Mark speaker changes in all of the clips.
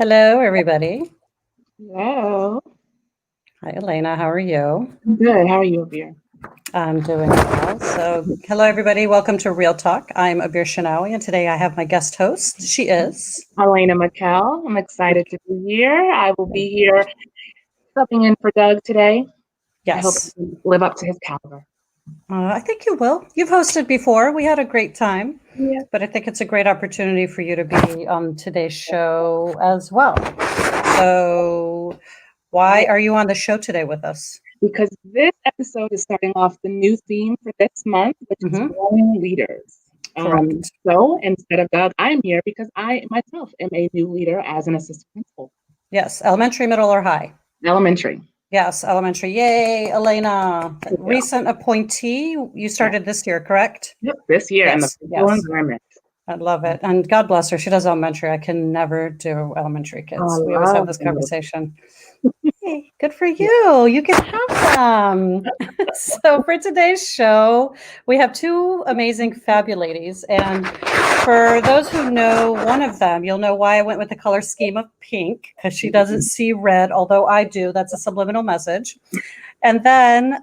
Speaker 1: Hello, everybody.
Speaker 2: Hello.
Speaker 1: Hi, Elena. How are you?
Speaker 2: I'm good. How are you, Abir?
Speaker 1: I'm doing well. So, hello, everybody. Welcome to Real Talk. I'm Abir Shinawi, and today I have my guest host. She is.
Speaker 2: Elena McCall. I'm excited to be here. I will be here subbing in for Doug today. I hope
Speaker 1: Yes,
Speaker 2: I can live up to his caliber.
Speaker 1: I think you will. You've hosted before. We had a great time,
Speaker 2: Yeah.
Speaker 1: but I think it's a great opportunity for you to be on today's show as well. So, why are you on the show today with us?
Speaker 2: Because this episode is starting off the new theme for this month, which is
Speaker 1: Hmm.
Speaker 2: growing leaders.
Speaker 1: Correct.
Speaker 2: So instead of Doug, I'm here because I myself am a new leader as an assistant principal.
Speaker 1: Yes, elementary, middle, or high?
Speaker 2: Elementary.
Speaker 1: Yes, elementary. Yay, Elena.
Speaker 2: Yeah.
Speaker 1: Recent appointee. You
Speaker 2: Yeah.
Speaker 1: started this year, correct?
Speaker 2: Yep. This year in the
Speaker 1: Yes,
Speaker 2: physical
Speaker 1: yes.
Speaker 2: environment.
Speaker 1: I love it. And God bless her. She does elementary. I can never do elementary
Speaker 2: Oh, I
Speaker 1: kids. We always have
Speaker 2: love
Speaker 1: this
Speaker 2: the middle school.
Speaker 1: conversation. Hey, good for you. You can have them. So, for today's show, we have two amazing fabuladies. And for those who know one of them, you'll know why I went with the color scheme of pink because she doesn't see red, although I do. That's a subliminal message. And then,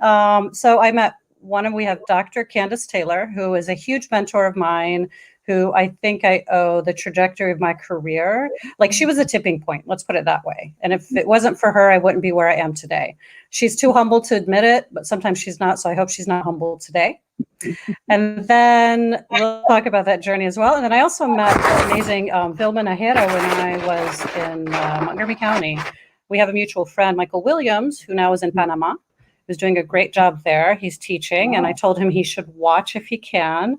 Speaker 1: so I met one, and we have Dr. Kandice Taylor, who is a huge mentor of mine, who I think I owe the trajectory of my career. Like, she was a tipping point, let's put it that way. And if it wasn't for her, I wouldn't be where I am today. She's too humble to admit it, but sometimes she's not. So I hope she's not humble today. And then we'll talk about that journey as well. And then I also met the amazing Vilma Najera when I was in Montgomery County. We have a mutual friend, Michael Williams, who now is in Panama, who's doing a great job there. He's teaching, and I told him he should watch if he can.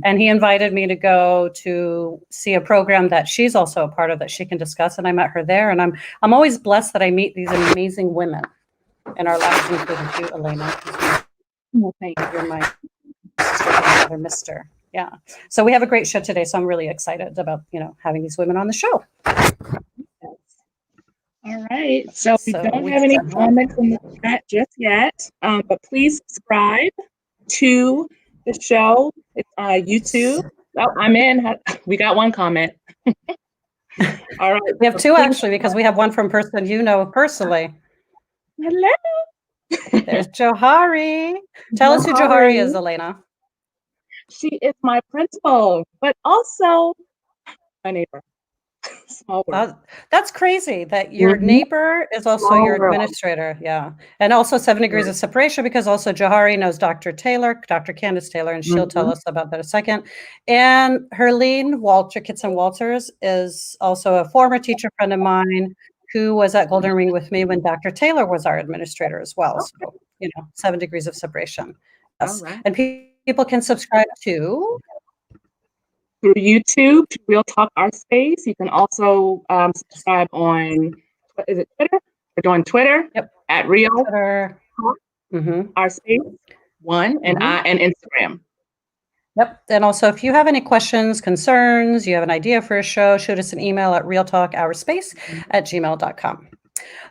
Speaker 1: And he invited me to go to see a program that she's also a part of that she can discuss. And I met her there. And I'm always blessed that I meet these amazing women in our lives, including you, Elena.
Speaker 2: Well, thank
Speaker 1: You're my sister, another Mister. Yeah. So we have a great show today. So I'm really excited about, having these women on the show.
Speaker 2: you. All right. So we
Speaker 1: So
Speaker 2: don't
Speaker 1: we
Speaker 2: have any
Speaker 1: definitely.
Speaker 2: comments in the chat just yet, but please subscribe to the show. It's YouTube. Oh, I'm in. We got one comment. All right.
Speaker 1: We have
Speaker 2: So
Speaker 1: two
Speaker 2: please,
Speaker 1: actually, because we have one from person you know personally.
Speaker 2: hello.
Speaker 1: There's Johari. Tell us who Johari
Speaker 2: Johari.
Speaker 1: is, Elena.
Speaker 2: She is my principal, but also my neighbor. Small world.
Speaker 1: That's crazy that your
Speaker 2: Mhm.
Speaker 1: neighbor is also
Speaker 2: Small
Speaker 1: your
Speaker 2: world.
Speaker 1: administrator. Yeah. And also 7 degrees of separation, because also Johari knows Dr. Taylor, Dr. Candice Taylor, and she'll tell
Speaker 2: Mhm.
Speaker 1: us about that in a second. And Herlene Walter, Kitson Walters, is also a former teacher friend of mine who was at Golden Ring with me when Dr. Taylor was our administrator as well. So, 7 degrees of separation.
Speaker 2: All
Speaker 1: Yes.
Speaker 2: right.
Speaker 1: And people can subscribe to.
Speaker 2: Through YouTube to Real Talk Art Space. You can also subscribe on, is it Twitter? We're doing Twitter
Speaker 1: Yep.
Speaker 2: at Real
Speaker 1: Twitter.
Speaker 2: Talk
Speaker 1: Mm-hmm.
Speaker 2: Art Space 1 and Instagram.
Speaker 1: Yep. And also, if you have any questions, concerns, you have an idea for a show, shoot us an email at realtalkourspace@gmail.com.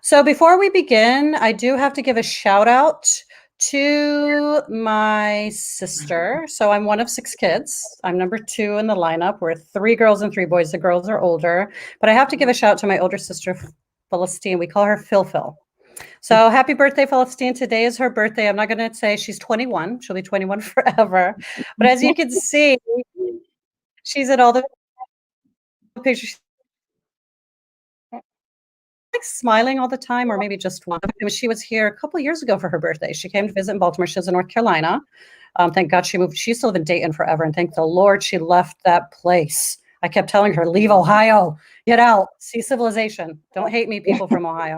Speaker 1: So before we begin, I do have to give a shout out to my sister. So I'm one of 6 kids. I'm number 2 in the lineup. We're 3 girls and 3 boys. The girls are older, but I have to give a shout out to my older sister, Philistine. We call her Phil. So happy birthday, Philistine. Today is her birthday. I'm not going to say she's 21. She'll be 21 forever. But as you can see, she's in all the pictures. Like smiling all the time, or maybe just one. She was here a couple of years ago for her birthday. She came to visit in Baltimore. She was in North Carolina. Thank God she moved. She used to live in Dayton forever, and thank the Lord she left that place. I kept telling her, leave Ohio, get out, see civilization. Don't hate me, people from Ohio.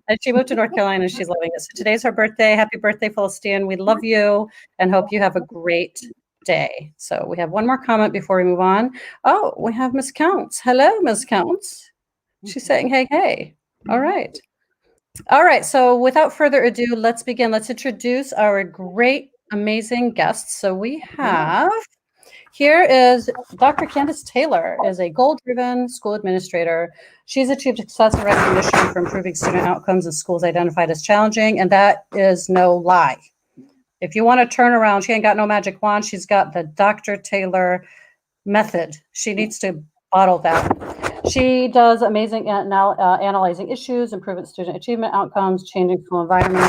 Speaker 1: And she moved to North Carolina, and she's loving it. So today's her birthday. Happy birthday, Philistine. We love you and hope you have a great day. So we have one more comment before we move on. Oh, we have Miss Counts. Hello, Miss Counts. She's saying, hey. All right. All right. So without further ado, let's begin. Let's introduce our great, amazing guests. So we have here is Dr. Candice Taylor is a goal-driven school administrator. She's achieved success and recognition for improving student outcomes in schools identified as challenging, and that is no lie. If you want to turn around, she ain't got no magic wand. She's got the Dr. Taylor method. She needs to bottle that. She does amazing at now analyzing issues, improving student achievement outcomes, changing school environments.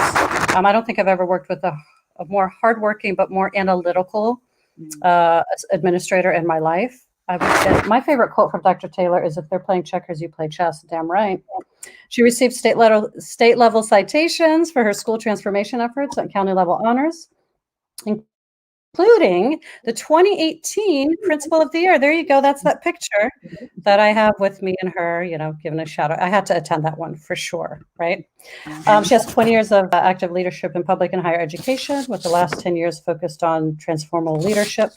Speaker 1: I don't think I've ever worked with a more hardworking but more analytical administrator in my life. My favorite quote from Dr. Taylor is, "If they're playing checkers, you play chess." Damn right. She received state level citations for her school transformation efforts and county level honors, including the 2018 Principal of the Year. There you go. That's that picture that I have with me and her, giving a shout out. I had to attend that one for sure, right? She has 20 years of active leadership in public and higher education, with the last 10 years focused on transformational leadership.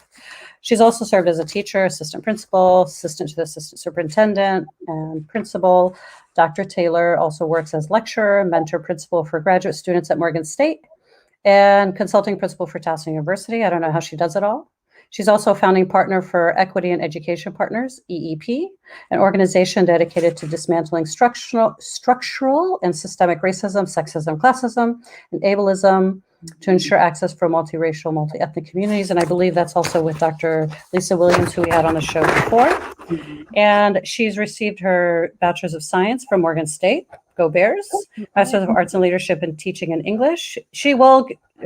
Speaker 1: She's also served as a teacher, assistant principal, assistant to the assistant superintendent, and principal. Dr. Taylor also works as lecturer, mentor principal for graduate students at Morgan State, and consulting principal for Towson University. I don't know how she does it all. She's also a founding partner for Equity and Education Partners, EEP, an organization dedicated to dismantling structural and systemic racism, sexism, classism, and ableism to ensure access for multiracial, multi-ethnic communities. And I believe that's also with Dr. Lisa Williams, who we had on the show before. And she's received her Bachelor's of Science from Morgan State. Go Bears. Master's of Arts and Leadership in Teaching in English.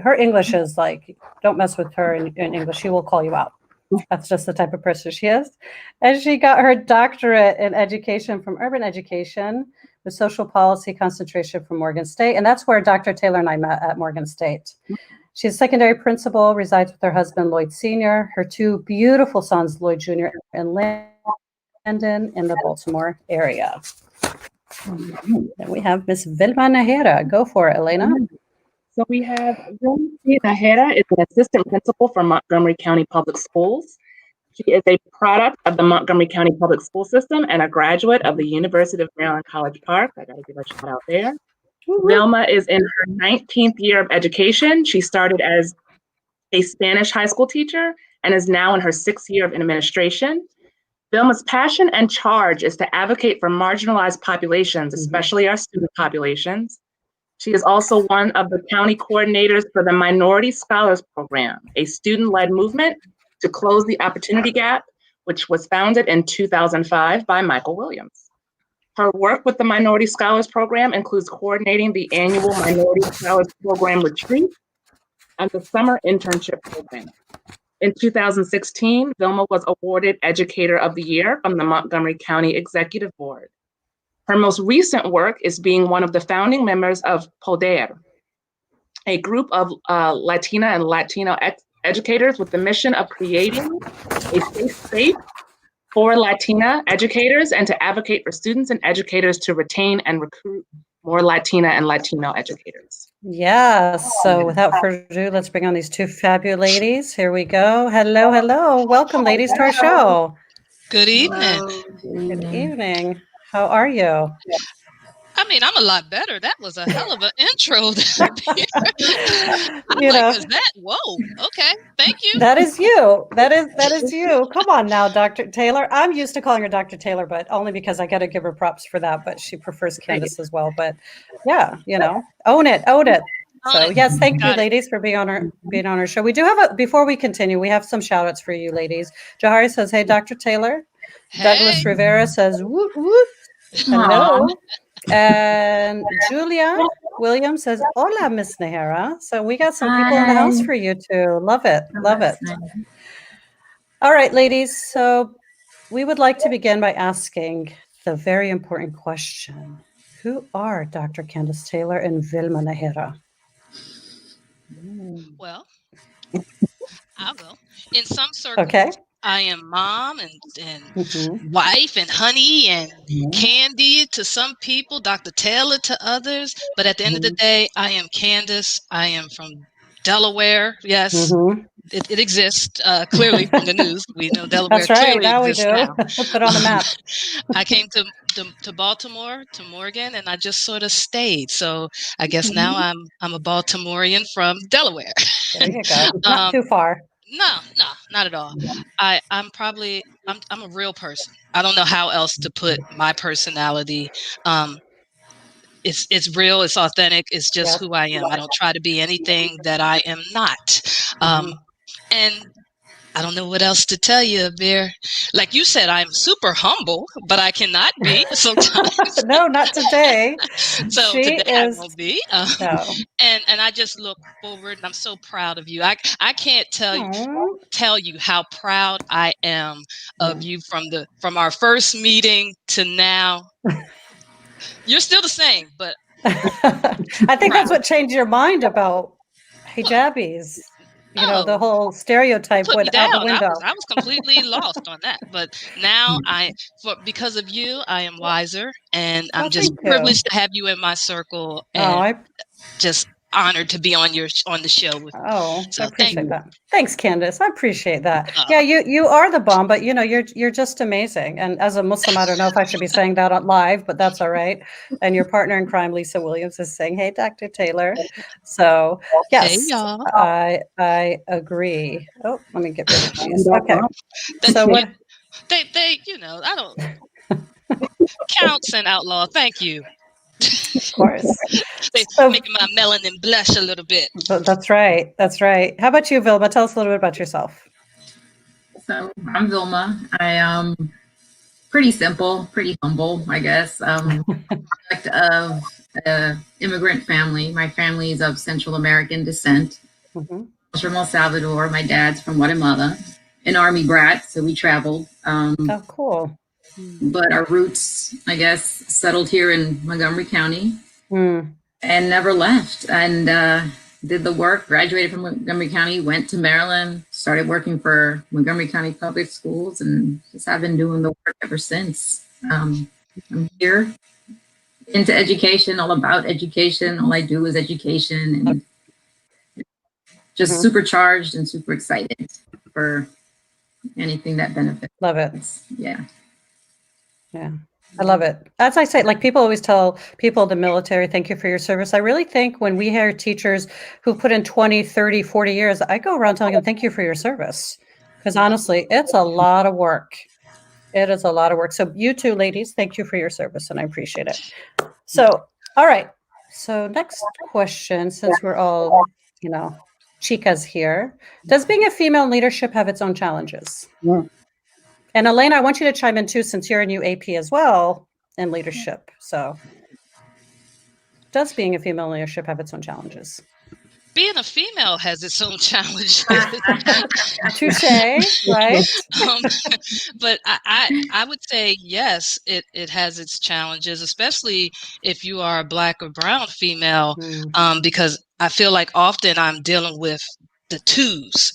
Speaker 1: Her English is like, don't mess with her in English. She will call you out. That's just the type of person she is. And she got her doctorate in education from Urban Education with social policy concentration from Morgan State. And that's where Dr. Taylor and I met, at Morgan State. She's a secondary principal, resides with her husband, Lloyd Sr., her two beautiful sons, Lloyd Jr. and Landon, in the Baltimore area. Then we have Miss Vilma Najera. Go for it, Elena.
Speaker 2: So we have Vilma Najera is an assistant principal for Montgomery County Public Schools. She is a product of the Montgomery County Public School System and a graduate of the University of Maryland College Park. I gotta give a shout out there. Vilma is in her 19th year of education. She started as a Spanish high school teacher and is now in her 6th year of administration. Vilma's passion and charge is to advocate for marginalized populations, especially our student populations. She is also one of the county coordinators for the Minority Scholars Program, a student-led movement to close the opportunity gap, which was founded in 2005 by Michael Williams. Her work with the Minority Scholars Program includes coordinating the annual Minority Scholars Program retreat and the summer internship program. In 2016, Vilma was awarded Educator of the Year from the Montgomery County Executive Board. Her most recent work is being one of the founding members of Poder, a group of Latina and Latino educators with the mission of creating a safe space for Latina educators and to advocate for students and educators to retain and recruit more Latina and Latino educators.
Speaker 1: Yes. So without further ado, let's bring on these two fabulous ladies. Here we go. Hello, hello. Welcome, ladies, to our show.
Speaker 3: Good evening.
Speaker 1: Good evening. How are you?
Speaker 3: I mean, I'm a lot better. That was a hell of an intro. I'm
Speaker 1: You
Speaker 3: like,
Speaker 1: know,
Speaker 3: is that? Whoa. Okay. Thank you.
Speaker 1: that is you. That is you. Come on now, Dr. Taylor. I'm used to calling her Dr. Taylor, but only because I got to give her props for that. But she prefers Kandice as well. But yeah, own it. So yes, thank you, ladies, for being on our show. We do have before we continue, we have some shout outs for you, ladies. Jahari says, "Hey, Dr. Taylor."
Speaker 3: Hey.
Speaker 1: Douglas Rivera says, "Woot woot." Hello. And Julia Williams says, "Hola, Miss Najera." So we got some people in the house for you too. Love it. Love it. All right, ladies. So we would like to begin by asking the very important question. Who are Dr. Kandice Taylor and Vilma Najera?
Speaker 3: Well, I'll go. In some circles,
Speaker 1: Okay.
Speaker 3: I am mom and wife and honey and candy to some people, Dr. Taylor to others. But at the end of the day, I am Kandice. I am from Delaware. Yes, it exists clearly from the news. We know Delaware
Speaker 1: That's right.
Speaker 3: clearly
Speaker 1: Now we
Speaker 3: exists
Speaker 1: do.
Speaker 3: now.
Speaker 1: Put on the map.
Speaker 3: I came to Baltimore, to Morgan, and I just sort of stayed. So I guess now I'm a Baltimorean from Delaware.
Speaker 1: There you go. Not too far.
Speaker 3: No, not at all. I'm a real person. I don't know how else to put my personality. It's real, it's authentic, it's just who I am. I don't try to be anything that I am not. And I don't know what else to tell you, Bear. Like you said, I'm super humble, but I cannot be sometimes.
Speaker 1: No, not today.
Speaker 3: So
Speaker 1: She
Speaker 3: today I
Speaker 1: is
Speaker 3: won't be.
Speaker 1: no.
Speaker 3: And I just look forward, and I'm so proud of you. I can't
Speaker 1: Aw.
Speaker 3: tell you how proud I am
Speaker 1: Yeah.
Speaker 3: of you from our first meeting to now. You're still the same, but
Speaker 1: I think
Speaker 3: proud.
Speaker 1: that's what changed your mind about
Speaker 3: Well,
Speaker 1: hijabis. The
Speaker 3: oh,
Speaker 1: whole
Speaker 3: don't
Speaker 1: stereotype
Speaker 3: put me
Speaker 1: went out the
Speaker 3: down.
Speaker 1: window.
Speaker 3: I was completely lost on that. But now because of you, I am wiser, and I'm
Speaker 1: Oh,
Speaker 3: just
Speaker 1: thank you.
Speaker 3: privileged to have you in my circle,
Speaker 1: Oh,
Speaker 3: and just honored to be on the show with you.
Speaker 1: I
Speaker 3: So thank
Speaker 1: appreciate
Speaker 3: you.
Speaker 1: that. Thanks, Candice. I appreciate that.
Speaker 3: Uh,
Speaker 1: Yeah, you are the bomb, but you're just amazing. And as a Muslim, I don't know if I should be saying that on live, but that's all right. And your partner in crime, Lisa Williams, is saying, "Hey, Dr. Taylor." So
Speaker 3: hey,
Speaker 1: yes,
Speaker 3: y'all.
Speaker 1: I agree. Oh, let me get rid of these. Okay.
Speaker 3: That
Speaker 1: So what?
Speaker 3: they I don't counts and outlaw. Thank you.
Speaker 1: Of course.
Speaker 3: They
Speaker 1: So
Speaker 3: making my melanin blush a little bit.
Speaker 1: that's right. That's right. How about you, Vilma? Tell us a little bit about yourself.
Speaker 4: So I'm Vilma. I am pretty simple, pretty humble, I guess. Product of an immigrant family. My family is of Central American descent.
Speaker 1: Hmm.
Speaker 4: I was from El Salvador. My dad's from Guatemala. An army brat, so we traveled.
Speaker 1: Oh, cool.
Speaker 4: But our roots, I guess, settled here in Montgomery County
Speaker 1: Mm.
Speaker 4: and never left. And did the work, graduated from Montgomery County, went to Maryland, started working for Montgomery County Public Schools, and just have been doing the work ever since. I'm here into education, all about education. All I do is education, and just
Speaker 1: Mhm.
Speaker 4: supercharged and super excited for anything that benefits.
Speaker 1: Love it.
Speaker 4: Yeah.
Speaker 1: Yeah. I love it. As I say, like people always tell people in the military, thank you for your service. I really think when we hear teachers who put in 20, 30, 40 years, I go around telling them, thank you for your service. Because honestly, it's a lot of work. It is a lot of work. So you two ladies, thank you for your service and I appreciate it. So, all right. So next question, since we're all, chicas here, does being a female in leadership have its own challenges? And Elena, I want you to chime in too, since you're a new AP as well in leadership. So, does being a female in leadership have its own challenges?
Speaker 3: Being a female has its own challenges.
Speaker 1: Touche, right?
Speaker 3: um, but I would say yes, it has its challenges, especially if you are a Black or brown female,
Speaker 1: Mm.
Speaker 3: because I feel like often I'm dealing with the twos.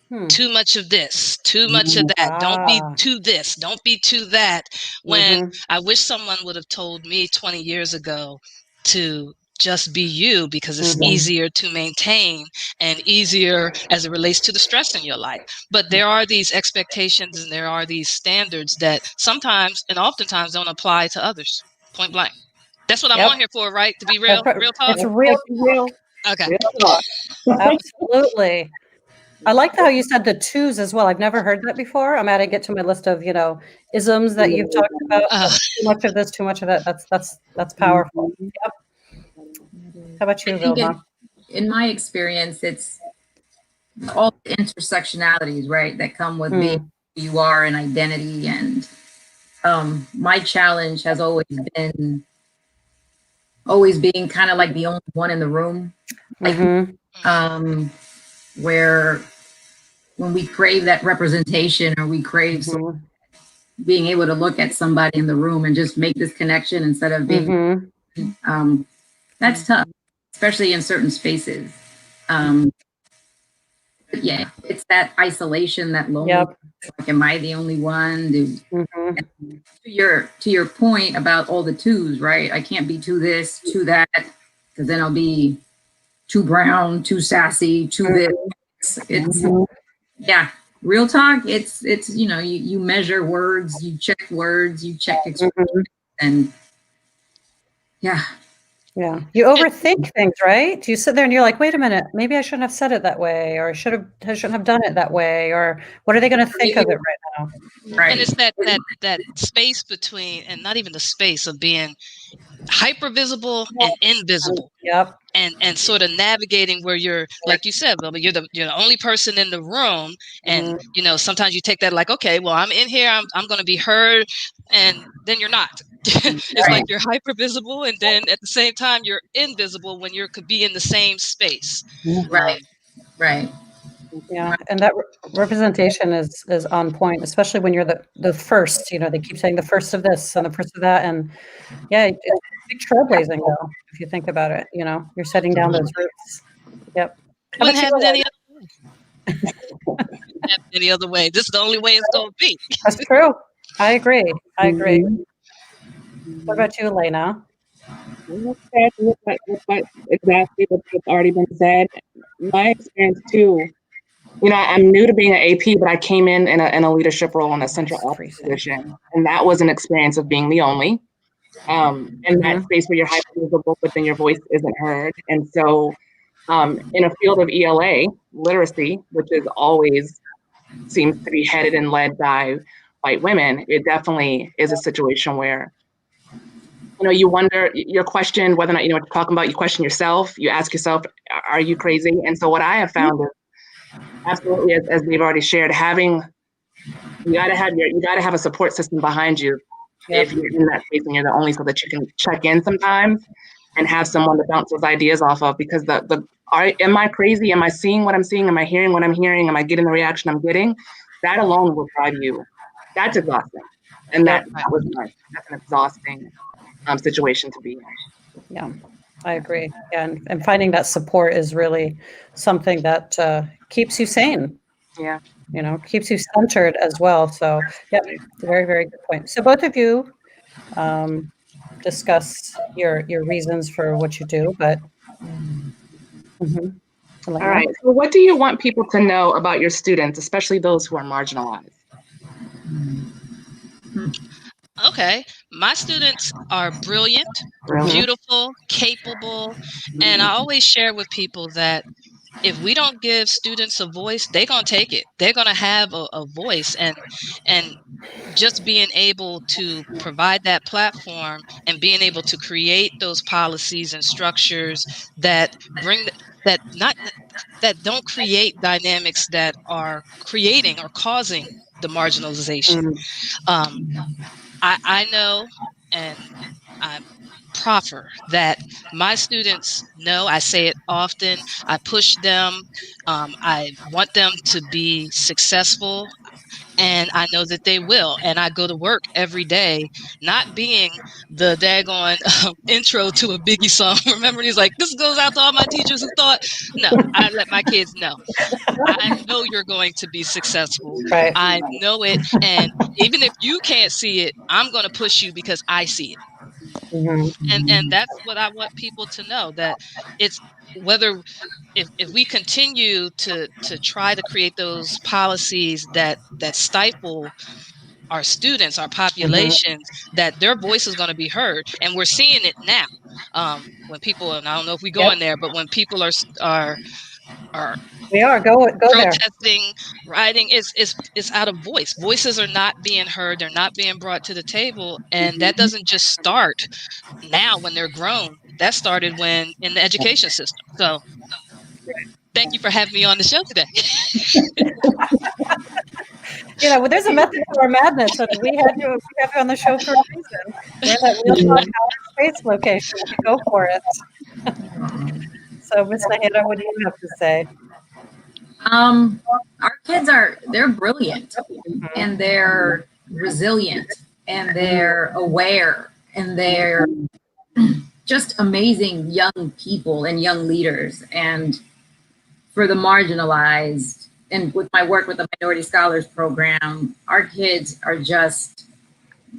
Speaker 1: Hmm.
Speaker 3: Too much of this, too much of that. Don't be
Speaker 1: Ah.
Speaker 3: too this, don't be too that. When
Speaker 1: Mhm.
Speaker 3: I wish someone would have told me 20 years ago to just be you, because it's
Speaker 1: Mhm.
Speaker 3: easier to maintain and easier as it relates to the stress in your life. But there are these expectations and there are these standards that sometimes and oftentimes don't apply to others. Point blank. That's what I'm on
Speaker 1: Yep.
Speaker 3: here for, right? To be real, real talk.
Speaker 1: It's real.
Speaker 3: Okay.
Speaker 1: Absolutely. I like how you said the twos as well. I've never heard that before. I'm adding it to my list of, isms that you've talked about.
Speaker 3: Uh,
Speaker 1: Too much of this, too much of that. That's powerful. Yep. How about
Speaker 4: I
Speaker 1: you,
Speaker 4: think
Speaker 1: Vilma?
Speaker 4: in my experience, it's all the intersectionalities, right, that come with being who you are and identity. And my challenge has always being kind of like the only one in the room, like where when we crave that representation or we crave being able to look at somebody in the room and just make this connection instead of being that's tough, especially in certain spaces. But yeah, it's that isolation, that loneliness.
Speaker 1: Yep.
Speaker 4: Like, am I the only one?
Speaker 1: Mm-hmm.
Speaker 4: To your point about all the twos, right? I can't be too this, too that, because then I'll be too brown, too sassy, too this. It's yeah, real talk. It's you measure words, you check words, you check expressions, and yeah.
Speaker 1: Yeah. You overthink things, right? You sit there and you're like, wait a minute, maybe I shouldn't have said it that way, or I shouldn't have done it that way, or what are they going to think of it right now?
Speaker 4: Right.
Speaker 3: And it's that space between, and not even the space of being hyper visible and invisible.
Speaker 1: Yep.
Speaker 3: And sort of navigating where you're, like you said, Vilma, you're the only person in the room, and you know, sometimes you take that like, okay, well, I'm in here, I'm going to be heard, and then you're not. It's like you're hyper visible, and then at the same time you're invisible when you could be in the same space.
Speaker 4: Right. Right.
Speaker 1: Yeah, and that representation is on point, especially when you're the first. You know, they keep saying the first of this and the first of that, and yeah, it's big trailblazing though. If you think about it, you know, you're setting down those roots. Yep. How
Speaker 3: Wouldn't
Speaker 1: about
Speaker 3: have
Speaker 1: you,
Speaker 3: it any
Speaker 1: Elena?
Speaker 3: other way. Have it any other way. This is the only way it's going to be.
Speaker 1: That's true. I agree. I agree. What about you, Elena?
Speaker 2: What exactly what's already been said. My experience too. You know, I'm new to being an AP, but I came in a leadership role in a central
Speaker 1: It's
Speaker 2: office
Speaker 1: freezing.
Speaker 2: position, and that was an experience of being the only in that space where you're hyper visible, but then your voice isn't heard. And so, in a field of ELA literacy, which is always seems to be headed and led by white women, it definitely is a situation where, you know, you wonder, you question whether or not you know what you're talking about. You question yourself. You ask yourself, are you crazy? And so what I have found is absolutely, as we've already shared, you got to have a support system behind you if you're in that space and you're the only, so that you can check in sometimes and have someone to bounce those ideas off of. Because am I crazy? Am I seeing what I'm seeing? Am I hearing what I'm hearing? Am I getting the reaction I'm getting? That alone will drive you. That's exhausting, and that's an exhausting situation to be in.
Speaker 1: Yeah, I agree. And finding that support is really something that keeps you sane.
Speaker 2: Yeah.
Speaker 1: You know, keeps you centered as well. So, yeah, very, very good point. So, both of you discuss your reasons for what you do, but
Speaker 2: All right. So, what do you want people to know about your students, especially those who are marginalized?
Speaker 3: Okay, my students are brilliant, beautiful, capable, and I always share with people that if we don't give students a voice, they're gonna take it. They're gonna have a voice, and just being able to provide that platform and being able to create those policies and structures that bring that not that don't create dynamics that are creating or causing the marginalization. I know, and I proffer that my students know. I say it often. I push them. I want them to be successful, and I know that they will. And I go to work every day, not being the daggone intro to a Biggie song. Remember, he's like, "This goes out to all my teachers who thought." No, I let my kids know. I know you're going to be successful.
Speaker 1: right.
Speaker 3: I know it. And even if you can't see it, I'm going to push you because I see it. And that's what I want people to know, that it's whether if we continue to try to create those policies that stifle our students, our populations, that their voice is going to be heard. And we're seeing it now. When people, and I don't know if we go in there, but when people are
Speaker 1: We are go there.
Speaker 3: protesting, rioting, it's out of voice. Voices are not being heard. They're not being brought to the table. And that doesn't just start now when they're grown. That started when in the education system. So thank you for having me on the show today.
Speaker 1: You know, well, there's a method to our madness. So we have you on the show for a reason. We're in that real talk outer space location. Go for it. So, Ms. Najera, what do you have to say?
Speaker 4: Our kids they're brilliant and they're resilient and they're aware and they're just amazing young people and young leaders. And for the marginalized, and with my work with the Minority Scholars Program, our kids are just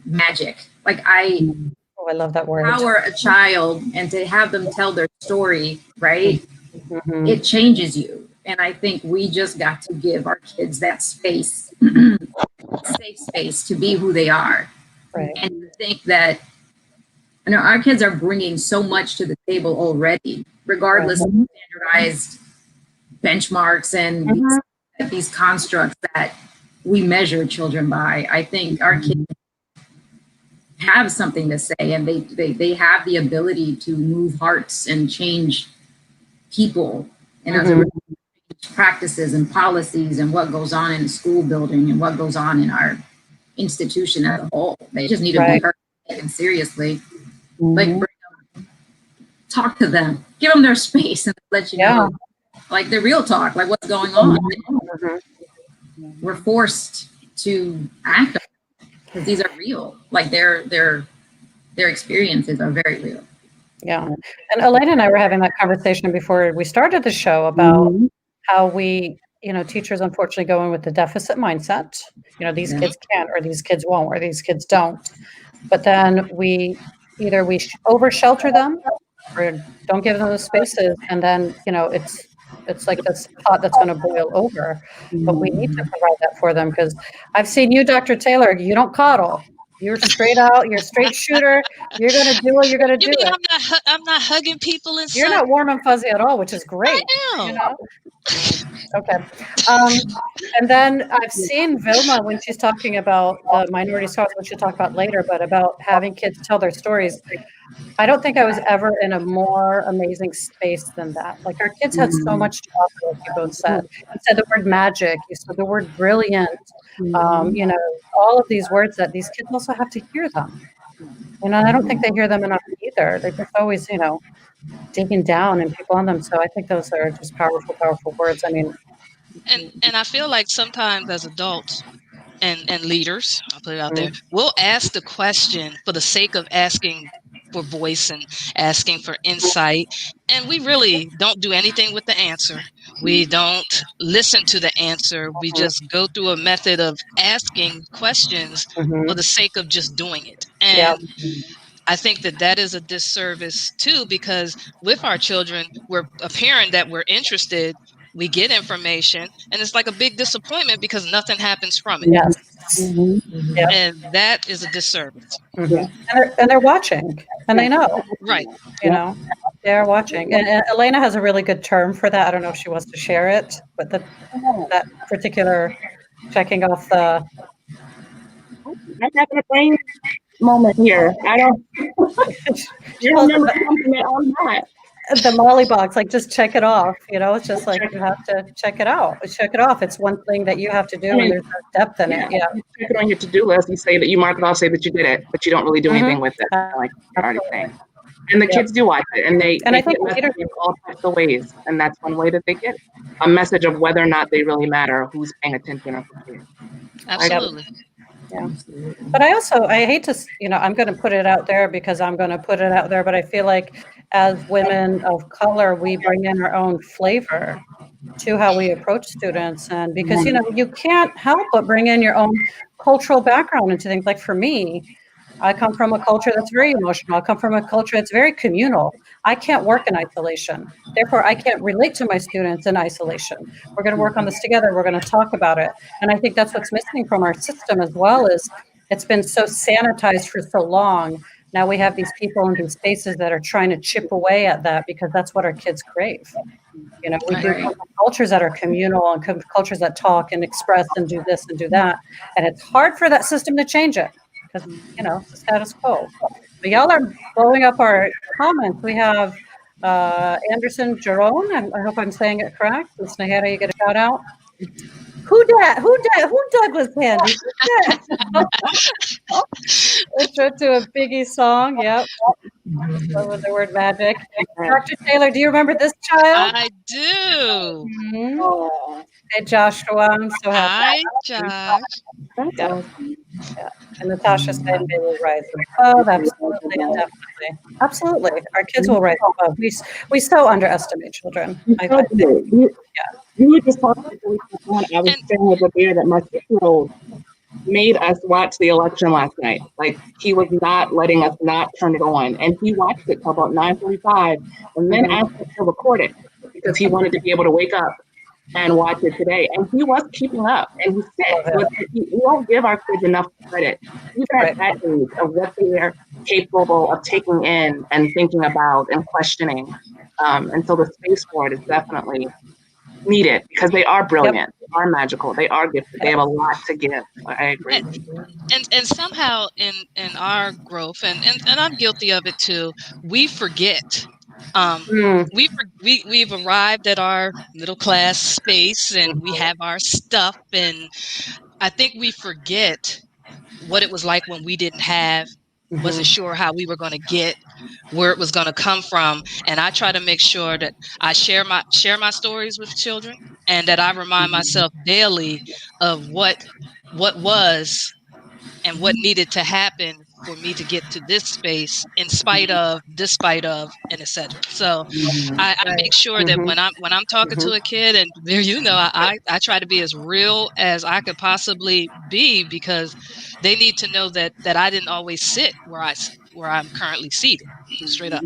Speaker 4: magic. Like I
Speaker 1: love that word.
Speaker 4: Empower a child and to have them tell their story, right? It changes you. And I think we just got to give our kids that space, safe space to be who they are.
Speaker 1: Right.
Speaker 4: And I think that, you know, our kids are bringing so much to the table already, regardless of standardized benchmarks and these constructs that we measure children by. I think our kids have something to say, and they have the ability to move hearts and change people, and as a result, practices and policies and what goes on in the school building and what goes on in our institution as a whole. They just need to be heard, taken seriously. Like, talk to them, give them their space, and let you know, like, the real talk, like what's going on. We're forced to act because these are real. Like, their experiences are very real.
Speaker 1: Yeah. And Elena and I were having that conversation before we started the show about how we, teachers unfortunately go in with the deficit mindset. These kids can't, or these kids won't, or these kids don't. But then we over shelter them or don't give them the spaces. And then, it's like this pot that's going to boil over. But we need to provide that for them, because I've seen you, Dr. Taylor, you don't coddle. You're straight out. You're a straight shooter. You're going to do what you're going to do.
Speaker 3: I'm not hugging people inside.
Speaker 1: You're not warm and fuzzy at all, which is great.
Speaker 3: I am.
Speaker 1: Okay. And then I've seen Vilma when she's talking about the minority stars, which she'll talk about later, but about having kids tell their stories. I don't think I was ever in a more amazing space than that. Like, our kids had so much to offer, like you both said. You said the word magic. You said the word brilliant. All of these words that these kids also have to hear them. I don't think they hear them enough either. They're just always, digging down and people on them. So I think those are just powerful, powerful words. I mean,
Speaker 3: and I feel like sometimes as adults and leaders, I'll put it out there, we'll ask the question for the sake of asking for voice and asking for insight, and we really don't do anything with the answer. We don't listen to the answer. We just go through a method of asking questions for the sake of just doing it. And I think that is a disservice too, because with our children, we're apparent that we're interested. We get information, and it's like a big disappointment because nothing happens from it.
Speaker 1: Yes.
Speaker 3: And that is a disservice.
Speaker 1: And they're watching, and they know.
Speaker 3: Right.
Speaker 1: They're watching. And Elena has a really good term for that. I don't know if she wants to share it, but that particular checking off the.
Speaker 2: I'm having a brain moment here. I don't. You remember something that I'm not.
Speaker 1: The Molly box, like, just check it off. It's just like you have to check it out. Check it off. It's one thing that you have to do, and there's no depth in it. Yeah.
Speaker 2: You check it on your to-do list. You say that you mark it off, say that you did it, but you don't really do anything with it. Like you're already saying. And the kids do watch it, and they
Speaker 1: I think
Speaker 2: get messages all types of ways, and that's one way that they get a message of whether or not they really matter, who's paying attention, or who's.
Speaker 3: Absolutely.
Speaker 1: Yeah. But I hate to, I'm going to put it out there because I'm going to put it out there, but I feel like as women of color, we bring in our own flavor to how we approach students. And because, you can't help but bring in your own cultural background into things. Like, for me, I come from a culture that's very emotional. I come from a culture that's very communal. I can't work in isolation. Therefore, I can't relate to my students in isolation. We're going to work on this together. We're going to talk about it. And I think that's what's missing from our system as well, is it's been so sanitized for so long. Now we have these people in these spaces that are trying to chip away at that, because that's what our kids crave. We do cultures that are communal and cultures that talk and express and do this and do that. And it's hard for that system to change it, because, it's the status quo. But y'all are blowing up our comments. We have Anderson Jerome. I hope I'm saying it correct. Ms. Najera, you get a shout out. Who Douglas Handy? Intro to a Biggie song. Yep. With the word magic. Dr. Taylor, do you remember this child?
Speaker 3: I do.
Speaker 1: Hey, Joshua. I'm so happy.
Speaker 3: Hi, Josh.
Speaker 1: Yeah. And Natasha said they will rise above. Absolutely and definitely. Absolutely. Our kids will rise above. We so underestimate children.
Speaker 2: You were just talking about, I was saying with the beer that my 6-year-old made us watch the election last night. Like, he was not letting us not turn it on. And he watched it till about 9:45 and then asked us to record it because he wanted to be able to wake up and watch it today. And he was keeping up. And he's 6. We don't give our kids enough credit, even at that age, of what they are capable of taking in and thinking about and questioning. And so the space for it is definitely needed, because they are brilliant. are magical. They are gifted. They have a lot to give. I agree.
Speaker 3: And somehow in our growth, and I'm guilty of it too, we forget.
Speaker 1: Mm.
Speaker 3: We've arrived at our middle class space, and we have our stuff, and I think we forget what it was like when we didn't have, wasn't sure how we were going to get, where it was going to come from. And I try to make sure that I share my stories with children, and that I remind myself daily of what was and what needed to happen for me to get to this space, in spite of, despite of, and etc. So I make sure that when I'm talking to a kid, and there, I try to be as real as I could possibly be, because they need to know that I didn't always sit where I'm currently seated. Straight up.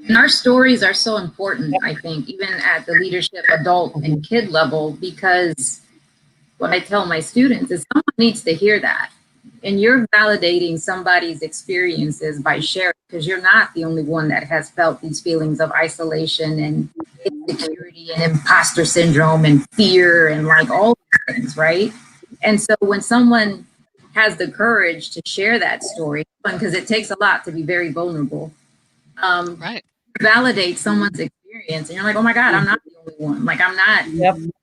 Speaker 4: And our stories are so important, I think, even at the leadership adult and kid level, because what I tell my students is someone needs to hear that. And you're validating somebody's experiences by sharing, because you're not the only one that has felt these feelings of isolation and insecurity and imposter syndrome and fear and like all these things, right? And so when someone has the courage to share that story, because it takes a lot to be very vulnerable,
Speaker 3: Right.
Speaker 4: validate someone's experience, and you're like, oh my God, I'm not the only one. Like, I'm not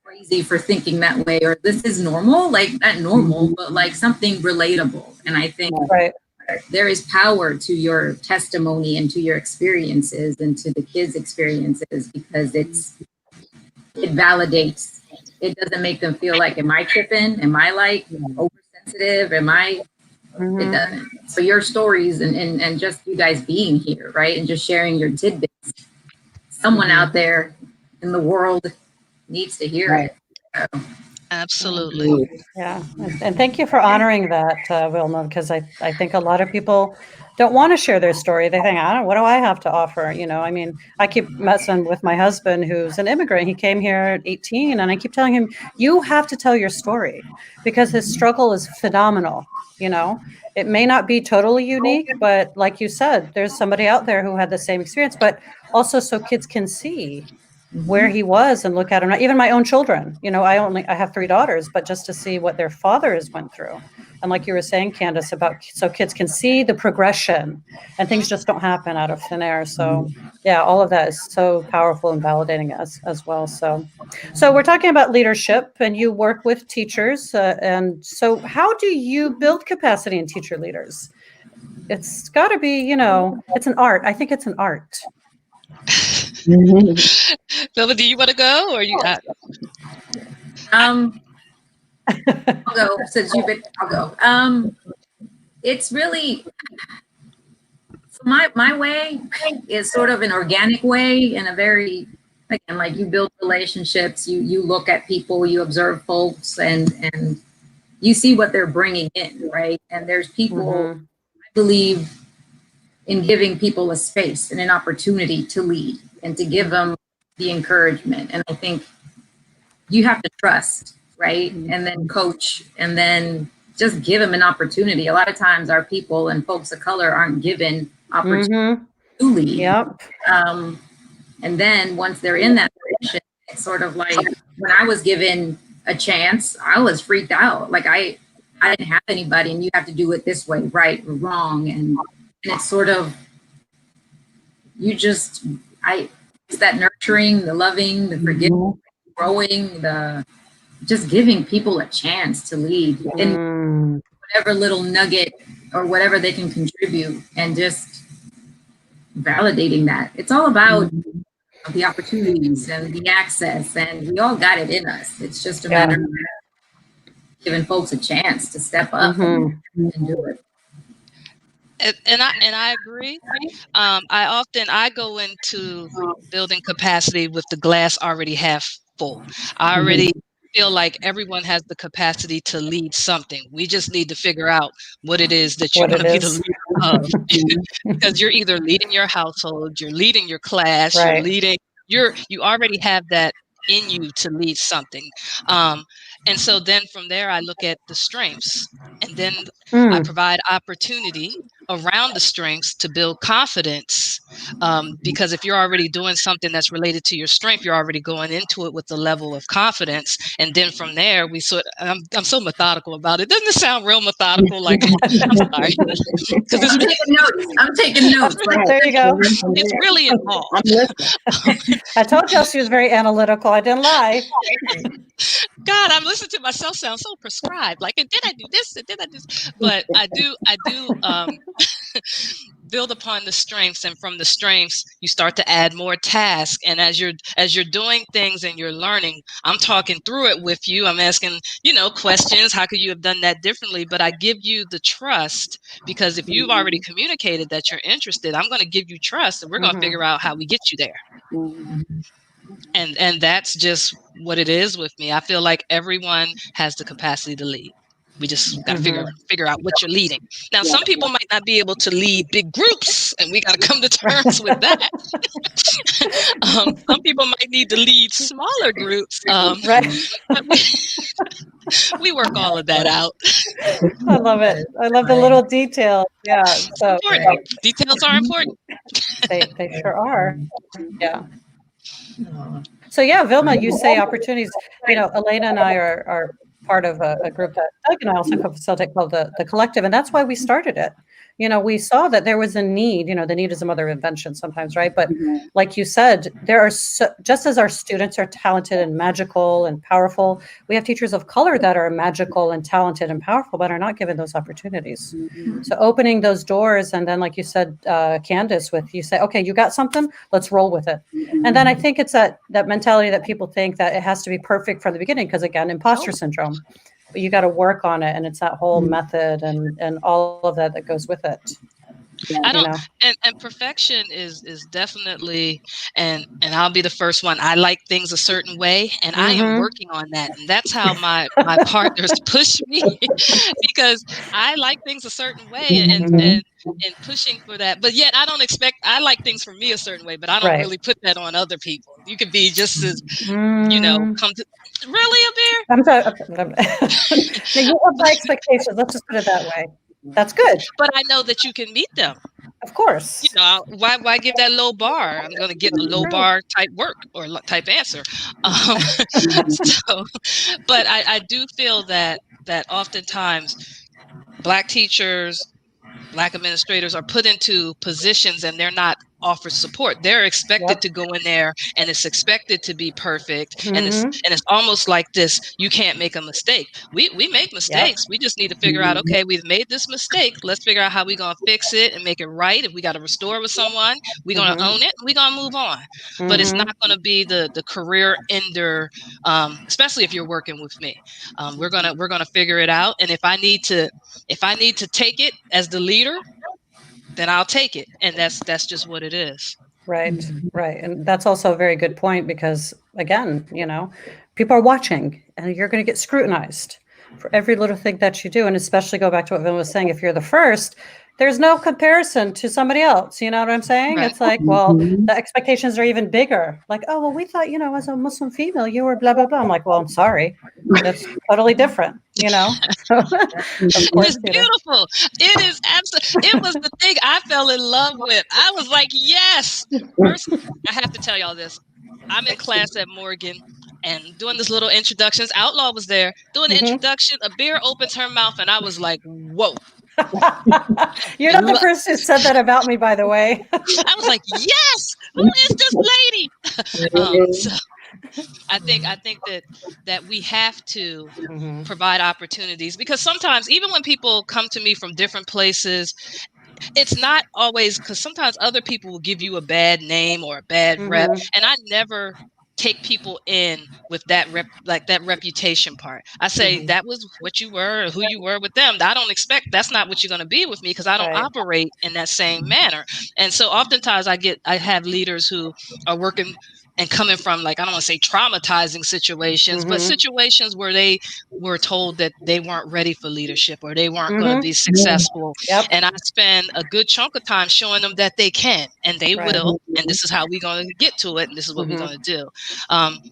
Speaker 4: crazy for thinking that way, or this is normal, like not normal, but like something relatable. And I think there is power to your testimony and to your experiences and to the kids' experiences, because it validates. It doesn't make them feel like, am I tripping? Am I like oversensitive? Am I? It doesn't. So your stories and just you guys being here, right? And just sharing your tidbits. Someone out there in the world needs to hear it. So.
Speaker 3: Absolutely.
Speaker 1: Yeah. And thank you for honoring that, Vilma, because I think a lot of people don't want to share their story. They think, what do I have to offer? I mean, I keep messing with my husband, who's an immigrant. He came here at 18, and I keep telling him, you have to tell your story, because his struggle is phenomenal. It may not be totally unique, but like you said, there's somebody out there who had the same experience, but also so kids can see where he was and look at him. Even my own children, I have 3 daughters, but just to see what their fathers went through. And like you were saying, Kandice, about so kids can see the progression, and things just don't happen out of thin air. So yeah, all of that is so powerful and validating as well. So we're talking about leadership, and you work with teachers. And so how do you build capacity in teacher leaders? It's got to be, it's an art. I think it's an art.
Speaker 3: Vilma, do you want to go, or you?
Speaker 4: I'll go, since you've been. I'll go. It's really, so my way is sort of an organic way, and a very, again, like, you build relationships, you look at people, you observe folks, and you see what they're bringing in, right? And there's people, I believe in giving people a space and an opportunity to lead and to give them the encouragement. And I think you have to trust, right? And then coach, and then just give them an opportunity. A lot of times our people and folks of color aren't given opportunity to lead. And then once they're in that position, it's sort of like, when I was given a chance, I was freaked out. Like, I didn't have anybody, and you have to do it this way, right or wrong. And it's sort of, it's that nurturing, the loving, the forgiving, growing, the just giving people a chance to lead in whatever little nugget or whatever they can contribute, and just validating that. It's all about the opportunities and the access, and we all got it in us. It's just a matter of giving folks a chance to step up and do it.
Speaker 3: And I agree. I go into building capacity with the glass already half full. I already feel like everyone has the capacity to lead something. We just need to figure out what it is that you're going to be the leader of. Because you're either leading your household, you're leading your class, you already have that in you to lead something. And so then from there, I look at the strengths, and then I provide opportunity around the strengths to build confidence. Because if you're already doing something that's related to your strength, you're already going into it with a level of confidence. And then from there, I'm so methodical about it. Doesn't it sound real methodical? Like, I'm sorry. Because
Speaker 4: I'm taking notes. I'm taking notes.
Speaker 1: There you go.
Speaker 3: It's really involved.
Speaker 2: I'm listening.
Speaker 1: I told y'all she was very analytical. I didn't lie.
Speaker 3: God, I'm listening to myself sound so prescribed. Like, and did I do this? And did I do this? But I do build upon the strengths, and from the strengths, you start to add more tasks. And as you're doing things and you're learning, I'm talking through it with you. I'm asking, questions. How could you have done that differently? But I give you the trust, because if you've already communicated that you're interested, I'm going to give you trust, and we're going to figure out how we get you there. And that's just what it is with me. I feel like everyone has the capacity to lead. We just got to figure out what you're leading. Now, some people might not be able to lead big groups, and we got to come to terms with that. Some people might need to lead smaller groups.
Speaker 1: Right.
Speaker 3: But we work all of that out.
Speaker 1: I love it. I love the little details. Yeah. So
Speaker 3: Important. Details are important.
Speaker 1: they sure are. Yeah. So yeah, Vilma, you say opportunities. Elena and I are part of a group that Doug and I also co-facilitate called the Collective, and that's why we started it. We saw that there was a need. The need is a mother of invention sometimes, right? But like you said, there are just as our students are talented and magical and powerful, we have teachers of color that are magical and talented and powerful, but are not given those opportunities. So opening those doors, and then like you said, Kandice, you say, okay, you got something, let's roll with it. And then I think it's that mentality that people think that it has to be perfect from the beginning, because again, imposter syndrome. But you got to work on it, and it's that whole method and all of that goes with it.
Speaker 3: I don't, and perfection is definitely, and I'll be the first one. I like things a certain way, and I am working on that, and that's how my partners push me, because I like things a certain way, and pushing for that. But yet I like things for me a certain way, but I don't really put that on other people. You could be just as come to. Really, Amir?
Speaker 1: I'm sorry. You have high expectations. Let's just put it that way. That's good.
Speaker 3: But I know that you can meet them.
Speaker 1: Of course.
Speaker 3: Why give that low bar? I'm going to get a low bar type work or type answer. But I do feel that oftentimes Black teachers, Black administrators are put into positions and they're not offered support. They're expected to go in there, and it's expected to be perfect. And it's almost like this, you can't make a mistake. We make mistakes. We just need to figure out, okay, we've made this mistake. Let's figure out how we're going to fix it and make it right. If we got to restore with someone, we're going to own it. We're going to move on. But it's not going to be the career ender, especially if you're working with me. We're gonna figure it out. And if I need to take it as the leader, then I'll take it. And that's just what it is.
Speaker 1: Right. And that's also a very good point, because again, people are watching, and you're going to get scrutinized for every little thing that you do. And especially go back to what Vilma was saying, if you're the first, there's no comparison to somebody else. You know what I'm saying? Right. It's like, well, the expectations are even bigger. Like, oh, well, we thought, as a Muslim female, you were blah, blah, blah. I'm like, well, I'm sorry. That's totally different,
Speaker 3: It was beautiful. It is absolutely. It was the thing I fell in love with. I was like, yes. First, I have to tell y'all this. I'm in class at Morgan and doing this little introductions. Outlaw was there doing the introduction. A beer opens her mouth, and I was like, whoa.
Speaker 1: You're not the first who said that about me, by the way.
Speaker 3: I was like, yes, who is this lady? So I think that we have to provide opportunities, because sometimes, even when people come to me from different places, it's not always, because sometimes other people will give you a bad name or a bad rep, and I never take people in with that that reputation part. I say that was what you were, or who you were with them. I don't expect that's not what you're going to be with me, because I don't operate in that same manner. And so oftentimes I have leaders who are working and coming from, like, I don't want to say traumatizing situations, but situations where they were told that they weren't ready for leadership or they weren't going to be successful.
Speaker 1: Yep.
Speaker 3: And I spend a good chunk of time showing them that they can and they
Speaker 1: Right.
Speaker 3: will. And this is how we're going to get to it. And this is what we're going to do.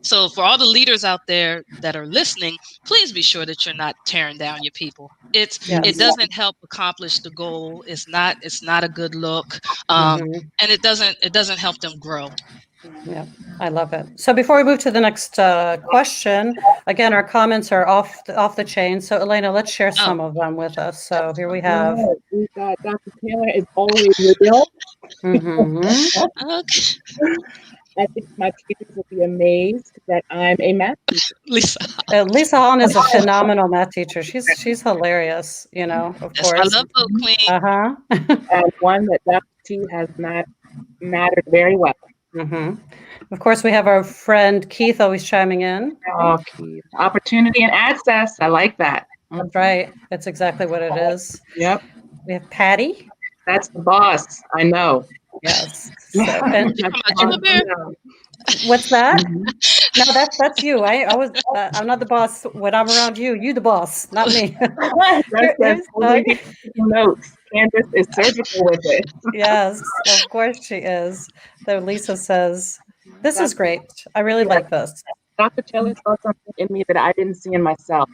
Speaker 3: So for all the leaders out there that are listening, please be sure that you're not tearing down your people. It doesn't help accomplish the goal. It's not a good look. And it doesn't help them grow.
Speaker 1: Yeah, I love it. So before we move to the next question, again, our comments are off the chain. So Elena, let's share some of them with us. So here we have.
Speaker 2: We got Dr. Taylor is always real.
Speaker 3: Okay.
Speaker 2: I think my teachers will be amazed that I'm a math teacher.
Speaker 3: Lisa.
Speaker 1: Lisa Hahn is a phenomenal math teacher. She's hilarious, you know, of
Speaker 3: That's
Speaker 1: course.
Speaker 3: my love boat queen.
Speaker 2: And one that Dr. T has not mattered very well.
Speaker 1: Of course, we have our friend Keith always chiming in.
Speaker 2: Oh, Keith. Opportunity and access. I like that.
Speaker 1: That's right. That's exactly what it is.
Speaker 2: Yep.
Speaker 1: We have Patty.
Speaker 2: That's the boss. I know.
Speaker 1: Yes. So, and
Speaker 3: Bear?
Speaker 1: what's that? No, that's you. I'm not the boss when I'm around you. You the boss, not me.
Speaker 2: Notes. Kandice is surgical with it.
Speaker 1: Yes, of course she is. Though Lisa says, this is great. I really like this.
Speaker 2: Dr. Taylor saw something in me that I didn't see in myself,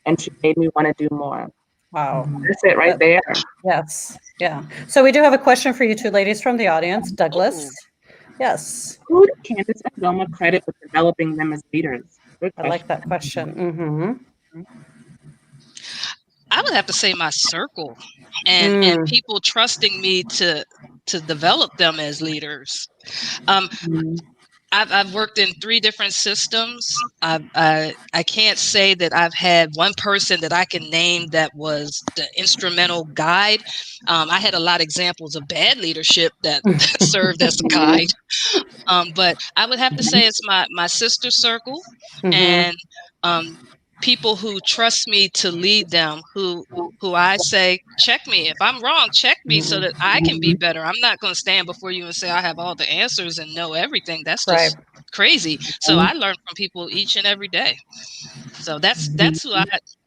Speaker 2: and she made me want to do more.
Speaker 1: Wow.
Speaker 2: That's it right there.
Speaker 1: Yes. Yeah. So we do have a question for you two ladies from the audience. Douglas. Ooh. Yes.
Speaker 2: Who did Kandice and Vilma credit with developing them as leaders?
Speaker 1: I like that question.
Speaker 3: I would have to say my circle and people trusting me to develop them as leaders. I've worked in 3 different systems. I can't say that I've had one person that I can name that was the instrumental guide. I had a lot of examples of bad leadership that served as a guide. But I would have to say it's my sister circle and people who trust me to lead them, who I say, check me. If I'm wrong, check me so that I can be better. I'm not going to stand before you and say I have all the answers and know everything. That's just crazy. So I learn from people each and every day. So that's who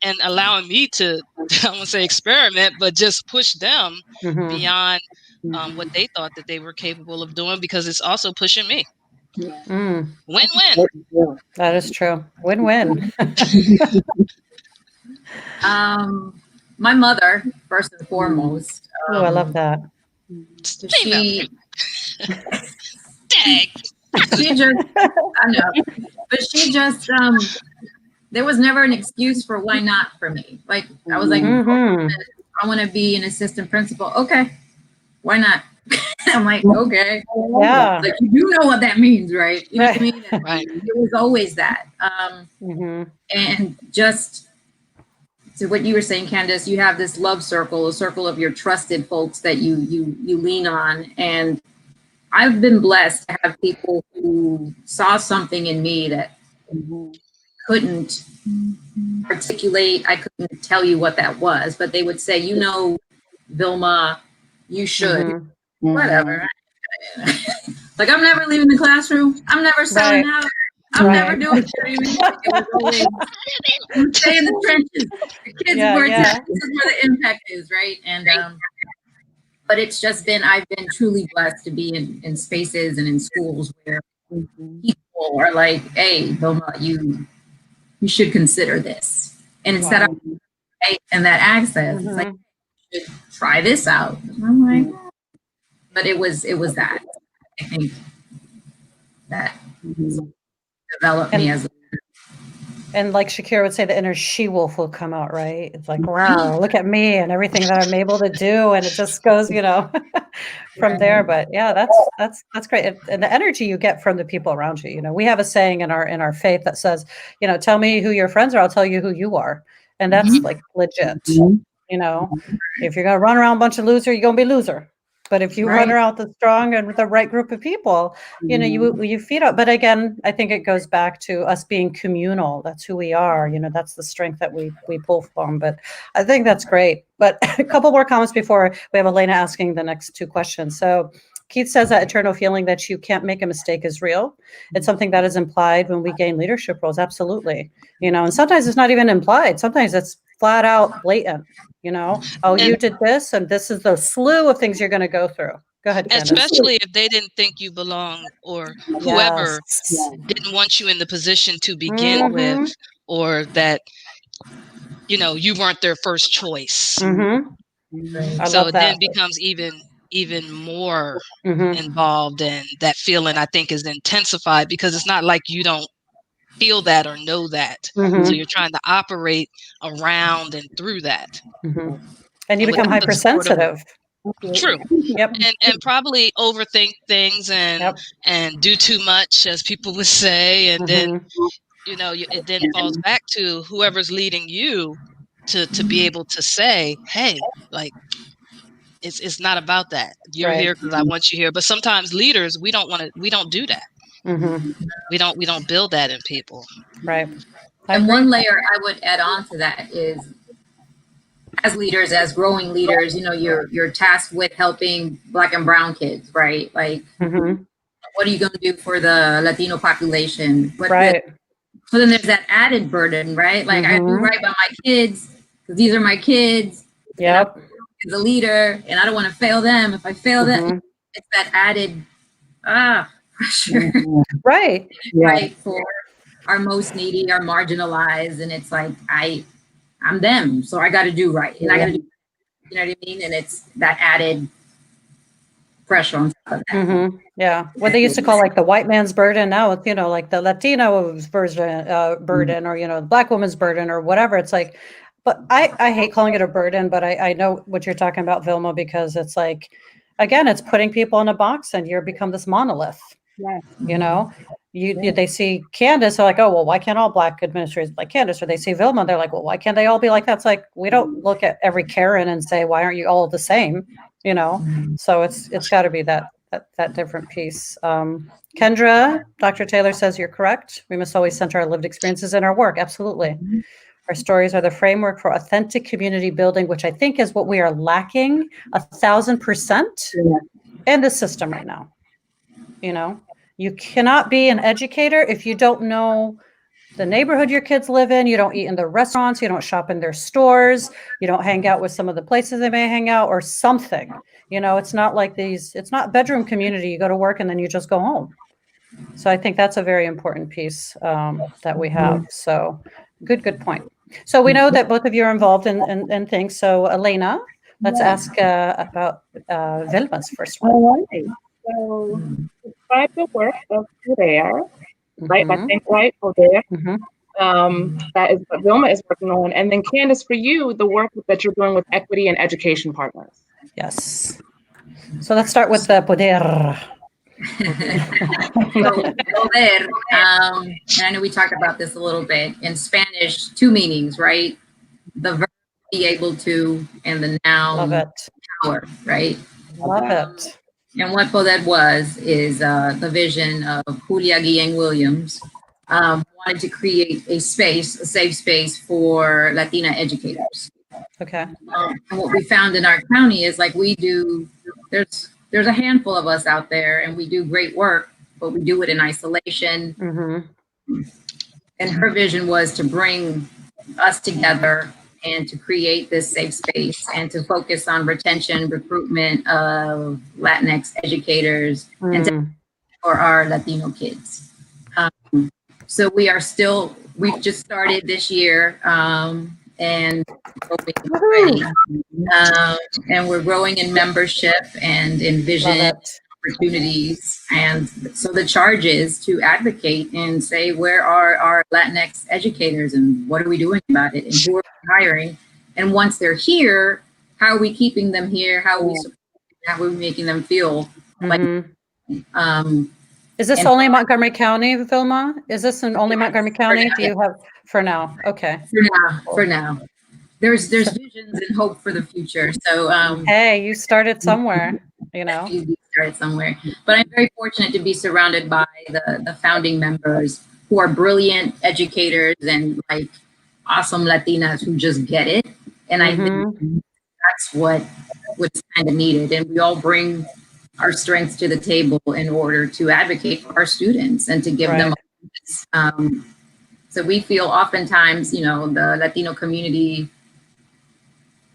Speaker 3: and allowing me to, I won't say experiment, but just push them beyond what they thought that they were capable of doing, because it's also pushing me. Win-win.
Speaker 1: That is true. Win-win.
Speaker 4: My mother, first and foremost.
Speaker 1: Oh, I love that.
Speaker 4: She
Speaker 3: Dang.
Speaker 4: She just, I know, but she just, there was never an excuse for why not for me. Like, I was like, I want to be an assistant principal. Okay, why not? I'm like, okay.
Speaker 1: Yeah.
Speaker 4: Like, you know what that means, right? You know what I mean?
Speaker 3: Right.
Speaker 4: It was always that. And just to what you were saying, Kandice, you have this love circle, a circle of your trusted folks that you lean on. And I've been blessed to have people who saw something in me that couldn't articulate. I couldn't tell you what that was, but they would say, you know, Vilma, you should, whatever. Like, I'm never leaving the classroom. I'm never selling out. I'm never doing it. It was always, stay in the trenches. The kids where it's at. This is where the impact is, right? And but it's just been, I've been truly blessed to be in spaces and in schools where people are like, hey, Vilma, you should consider this. And instead of and that access, it's like, you should try this out. And I'm like, but it was that. I think that developed me as a leader.
Speaker 1: And like Shakira would say, the inner she-wolf will come out, right? It's like, wow, look at me and everything that I'm able to do. And it just goes, you know, from there. But yeah, that's great. And the energy you get from the people around you. You know, we have a saying in our faith that says, you know, tell me who your friends are, I'll tell you who you are. And that's like legit. You know, if you're going to run around a bunch of loser, you're going to be loser. But if you run around the strong and with the right group of people, you know, you feed up. But again, I think it goes back to us being communal. That's who we are. You know, that's the strength that we pull from. But I think that's great. But a couple more comments before we have Elena asking the next 2 questions. So Keith says that eternal feeling that you can't make a mistake is real. It's something that is implied when we gain leadership roles. Absolutely. And sometimes it's not even implied. Sometimes it's flat out blatant, oh, you
Speaker 3: And
Speaker 1: did this, and this is the slew of things you're going to go through. Go ahead, Candice.
Speaker 3: especially if they didn't think you belong, or whoever
Speaker 1: Yes.
Speaker 3: didn't want you in the position to begin with, or that, you weren't their first choice.
Speaker 1: I
Speaker 3: So
Speaker 1: love
Speaker 3: it then
Speaker 1: that.
Speaker 3: becomes even more
Speaker 1: Mhm.
Speaker 3: involved, and that feeling, I think, is intensified because it's not like you don't feel that or know that.
Speaker 1: Mhm.
Speaker 3: So you're trying to operate around and through that.
Speaker 1: Mhm. And you
Speaker 3: And
Speaker 1: become
Speaker 3: without the support of
Speaker 1: hypersensitive.
Speaker 3: true.
Speaker 1: Yep.
Speaker 3: And probably overthink things
Speaker 1: Yep.
Speaker 3: and do too much, as people would say, and then
Speaker 1: Mhm.
Speaker 3: it then falls back to whoever's leading you to be able to say, hey, like, it's not about that. You're
Speaker 1: Right.
Speaker 3: here because I want you here. But sometimes leaders, we don't do that.
Speaker 1: Mhm.
Speaker 3: We don't build that in people.
Speaker 1: Right. I
Speaker 4: And
Speaker 1: agree.
Speaker 4: one layer I would add on to that is, as leaders, as growing leaders, you're tasked with helping Black and Brown kids, right? Like,
Speaker 1: Mhm.
Speaker 4: what are you going to do for the Latino population?
Speaker 1: Right.
Speaker 4: So then there's that added burden, right? Like, I do
Speaker 1: Mhm.
Speaker 4: right by my kids because these are my kids, and I'm
Speaker 1: Yep.
Speaker 4: as a leader, and I don't want to fail them. If I fail them,
Speaker 1: Mhm.
Speaker 4: it's that added pressure,
Speaker 1: Right.
Speaker 4: right? For our most needy, our marginalized, and it's like I'm them, so I got to do right, and I got to do, you know what I mean? And it's that added pressure on top of that.
Speaker 1: Mhm. Yeah. What they used to call like the white man's burden, now it's, like the Latino's burden, or, the Black woman's burden or whatever. It's like, but I hate calling it a burden, but I know what you're talking about, Vilma, because it's like, again, it's putting people in a box and you're become this monolith.
Speaker 2: Yes.
Speaker 1: They see Candice, they're like, oh, well, why can't all Black administrators be like Candice? Or they see Vilma, they're like, well, why can't they all be like that? It's like, we don't look at every Karen and say, why aren't you all the same? So it's got to be that different piece. Kendra, Dr. Taylor says you're correct. We must always center our lived experiences in our work. Absolutely. Our stories are the framework for authentic community building, which I think is what we are lacking 1,000% in the system right now. You cannot be an educator if you don't know the neighborhood your kids live in. You don't eat in their restaurants. You don't shop in their stores. You don't hang out with some of the places they may hang out or something. It's not like it's not bedroom community. You go to work and then you just go home. So I think that's a very important piece that we have. So good point. So we know that both of you are involved in things. So Elena, let's ask about Vilma's first one.
Speaker 2: All right. So describe the work of Najera, right? I
Speaker 1: Mhm.
Speaker 2: think right, Najera.
Speaker 1: Mhm.
Speaker 2: That is what Vilma is working on. And then Candice, for you, the work that you're doing with equity and education partners.
Speaker 1: Yes. So let's start with the poder.
Speaker 4: So, poder, and I know we talked about this a little bit. In Spanish, two meanings, right? The verb be able to, and the
Speaker 1: Love
Speaker 4: noun
Speaker 1: it.
Speaker 4: power, right?
Speaker 1: Love it.
Speaker 4: And what poder is the vision of Julia Guillén Williams. Wanted to create a safe space for Latina educators.
Speaker 1: Okay.
Speaker 4: And what we found in our county is like there's a handful of us out there, and we do great work, but we do it in isolation.
Speaker 1: Mm-hmm.
Speaker 4: And her vision was to bring us together and to create this safe space and to focus on retention, recruitment of Latinx educators and for our Latino kids. So we've just started this year, and already, and we're growing in membership and in vision opportunities. And so the charge is to advocate and say, where are our Latinx educators and what are we doing about it and who are we hiring? And once they're here, how are we keeping them here? How are we making them feel like,
Speaker 1: is this only Montgomery County, Vilma? Is this in only Montgomery County? Do you have for now? Okay.
Speaker 4: For now. There's visions and hope for the future. So
Speaker 1: hey, you started somewhere,
Speaker 4: You started somewhere. But I'm very fortunate to be surrounded by the founding members who are brilliant educators and like awesome Latinas who just get it. And I think that's what's kind of needed. And we all bring our strengths to the table in order to advocate for our students and to give them a voice. So we feel oftentimes, you know, the Latino community,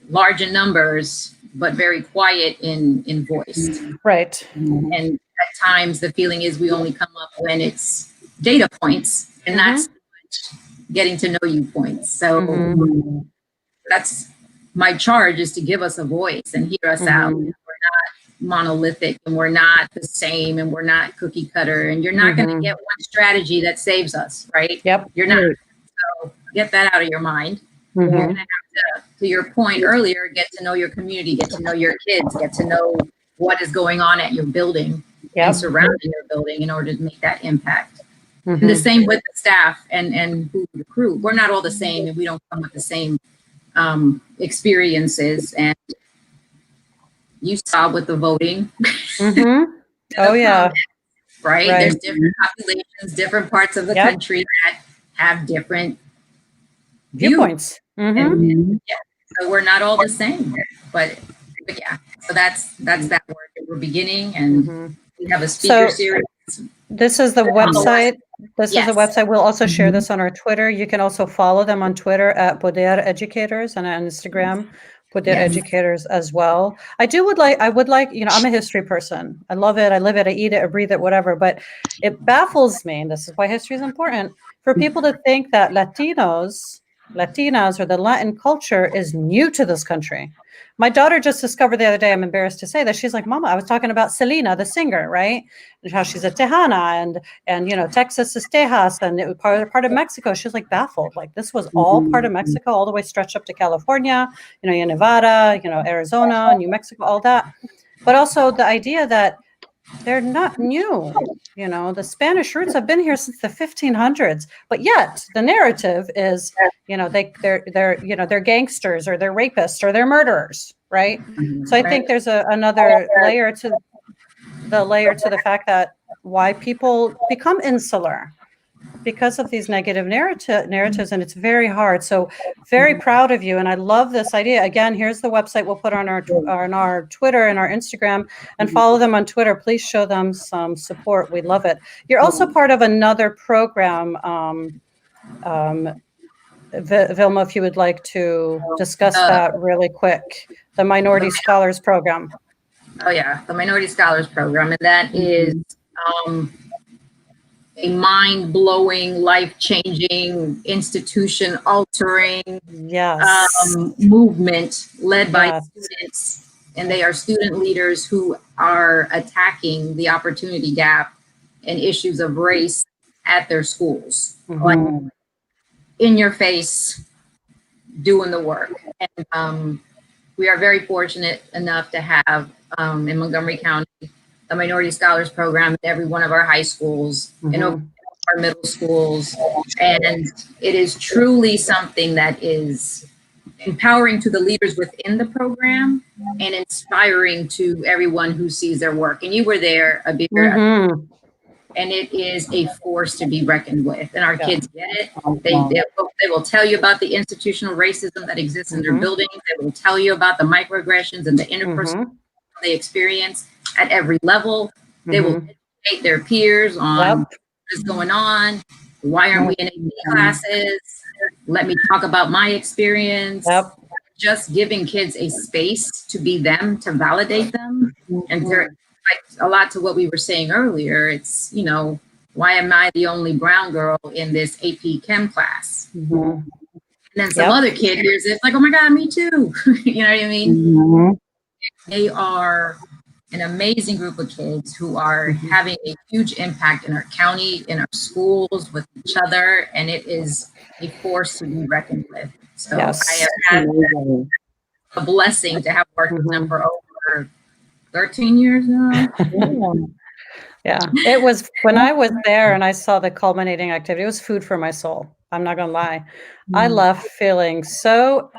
Speaker 4: large in numbers, but very quiet in voice.
Speaker 1: Right.
Speaker 4: And at times the feeling is we only come up when it's data points and not so much getting to know you points. So that's my charge, is to give us a voice and hear us out. We're not monolithic, and we're not the same, and we're not cookie cutter, and you're not going to get one strategy that saves us, right?
Speaker 1: Yep.
Speaker 4: You're not. So get that out of your mind. You're going to have to your point earlier, get to know your community, get to know your kids, get to know what is going on at your building and surrounding your building in order to make that impact. And the same with the staff and who recruit. We're not all the same, and we don't come with the same experiences. And you saw with the voting.
Speaker 1: Oh yeah.
Speaker 4: Right? There's different populations, different parts of the country that have different
Speaker 1: viewpoints.
Speaker 4: And, so we're not all the same, but yeah. So that's that work that we're beginning, and we have a speaker series.
Speaker 1: This is the website. This is the website. We'll also share this on our Twitter. You can also follow them on Twitter at Poder Educators, and on Instagram, Poder Educators as well. I would like, you know, I'm a history person. I love it. I live it. I eat it. I breathe it, whatever. But it baffles me, and this is why history is important, for people to think that Latinas, or the Latin culture is new to this country. My daughter just discovered the other day, I'm embarrassed to say that, she's like, Mama, I was talking about Selena, the singer, right? And how she's a Tejana, and you know, Texas is Tejas, and it was part of Mexico. She was like baffled. Like, this was all part of Mexico, all the way stretched up to California, you know, Nevada, you know, Arizona, New Mexico, all that. But also the idea that they're not new. You know, the Spanish roots have been here since the 1500s, but yet the narrative is, you know, they're gangsters, or they're rapists, or they're murderers, right? So I think there's another layer to the fact that why people become insular, because of these negative narratives, and it's very hard. So very proud of you, and I love this idea. Again, here's the website. We'll put on our Twitter and our Instagram, and follow them on Twitter. Please show them some support. We love it. You're also part of another program, Vilma, if you would like to discuss that really quick, the Minority Scholars Program.
Speaker 4: Oh yeah, the Minority Scholars Program, and that is a mind-blowing, life-changing, institution-altering movement led by students, and they are student leaders who are attacking the opportunity gap and issues of race at their schools, like in your face, doing the work. And we are very fortunate enough to have in Montgomery County the Minority Scholars Program in every one of our high schools and over our middle schools. And it is truly something that is empowering to the leaders within the program and inspiring to everyone who sees their work. And you were there, Abir, and it is a force to be reckoned with. And our kids get it. They will tell you about the institutional racism that exists in their buildings. They will tell you about the microaggressions and the interpersonal they experience at every level. They will educate their peers on what is going on. Why aren't we in AP classes? Let me talk about my experience. Just giving kids a space to be them, to validate them. And they're like a lot to what we were saying earlier. It's, you know, why am I the only brown girl in this AP Chem class? And then some other kid hears it, like, oh my God, me too. You know what I mean? They are an amazing group of kids who are having a huge impact in our county, in our schools, with each other, and it is a force to be reckoned with. So I have had a blessing to have worked with them for over 13 years now.
Speaker 1: Yeah, it was, when I was there and I saw the culminating activity, it was food for my soul. I'm not gonna lie. I left feeling so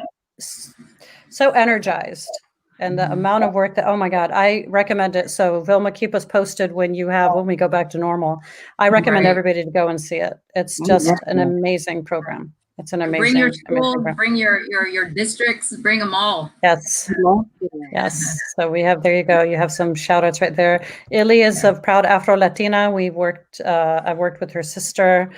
Speaker 1: energized. And the amount of work that, oh my God, I recommend it. So Vilma, keep us posted when we go back to normal. I recommend everybody to go and see it. It's just an amazing program. It's an
Speaker 4: Bring
Speaker 1: amazing,
Speaker 4: your
Speaker 1: amazing
Speaker 4: school,
Speaker 1: program.
Speaker 4: bring your districts, bring them all.
Speaker 1: Yes. Yes. So we have, there you go. You have some shout outs right there. Illy is a proud Afro Latina. I've worked with her sister,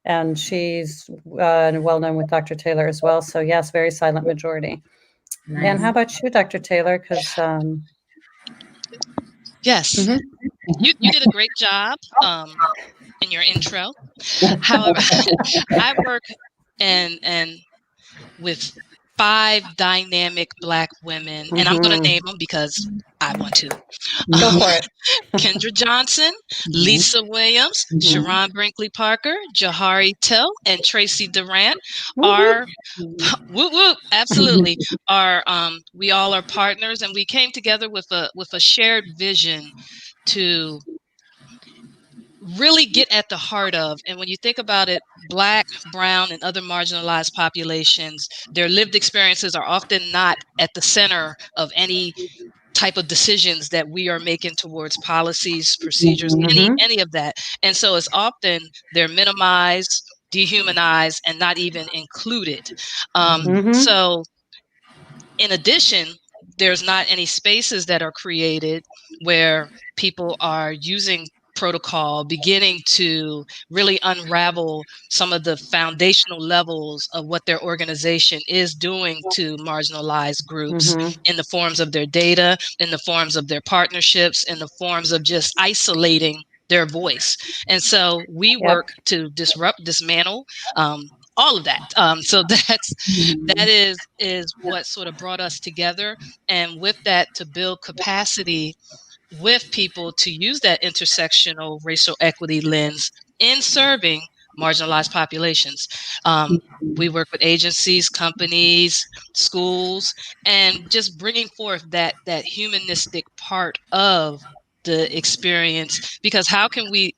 Speaker 1: and she's well known with Dr. Taylor as well. So yes, very silent majority.
Speaker 4: Nice.
Speaker 1: And how about you, Dr. Taylor? Because
Speaker 3: Yes,
Speaker 1: Mhm.
Speaker 3: you did a great job in your intro. However, I work and with 5 dynamic Black women, and I'm going to name them because I want to.
Speaker 1: Go for it.
Speaker 3: Kendra Johnson, Lisa Williams, Sharon Brinkley Parker, Jahari Till, and Tracy Durant are whoop whoop, absolutely, are we all are partners, and we came together with a shared vision to really get at the heart of, and when you think about it, Black, brown, and other marginalized populations, their lived experiences are often not at the center of any type of decisions that we are making towards policies, procedures, any of that. And so it's often they're minimized, dehumanized, and not even included. So in addition, there's not any spaces that are created where people are using protocol, beginning to really unravel some of the foundational levels of what their organization is doing to marginalized groups in the forms of their data, in the forms of their partnerships, in the forms of just isolating their voice. And so we work to dismantle all of that. So that is what sort of brought us together, and with that, to build capacity with people to use that intersectional racial equity lens in serving marginalized populations. We work with agencies, companies, schools, and just bringing forth that humanistic part of the experience, because how can we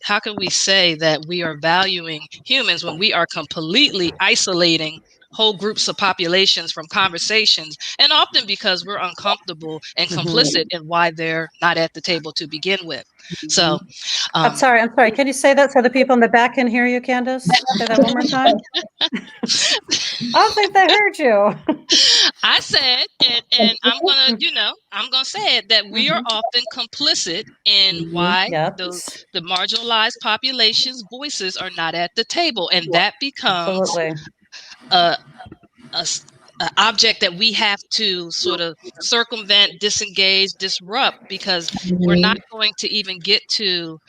Speaker 3: say that we are valuing humans when we are completely isolating whole groups of populations from conversations, and often because we're uncomfortable and complicit in why they're not at the table to begin with. So
Speaker 1: I'm sorry. Can you say that so the people in the back can hear you, Candice? Say that one more time. I don't think they heard you.
Speaker 3: I said, and I'm gonna say it, that we are often complicit in why the marginalized population's voices are not at the table, and that becomes a object that we have to sort of circumvent, disengage, disrupt, because we're not going to even get to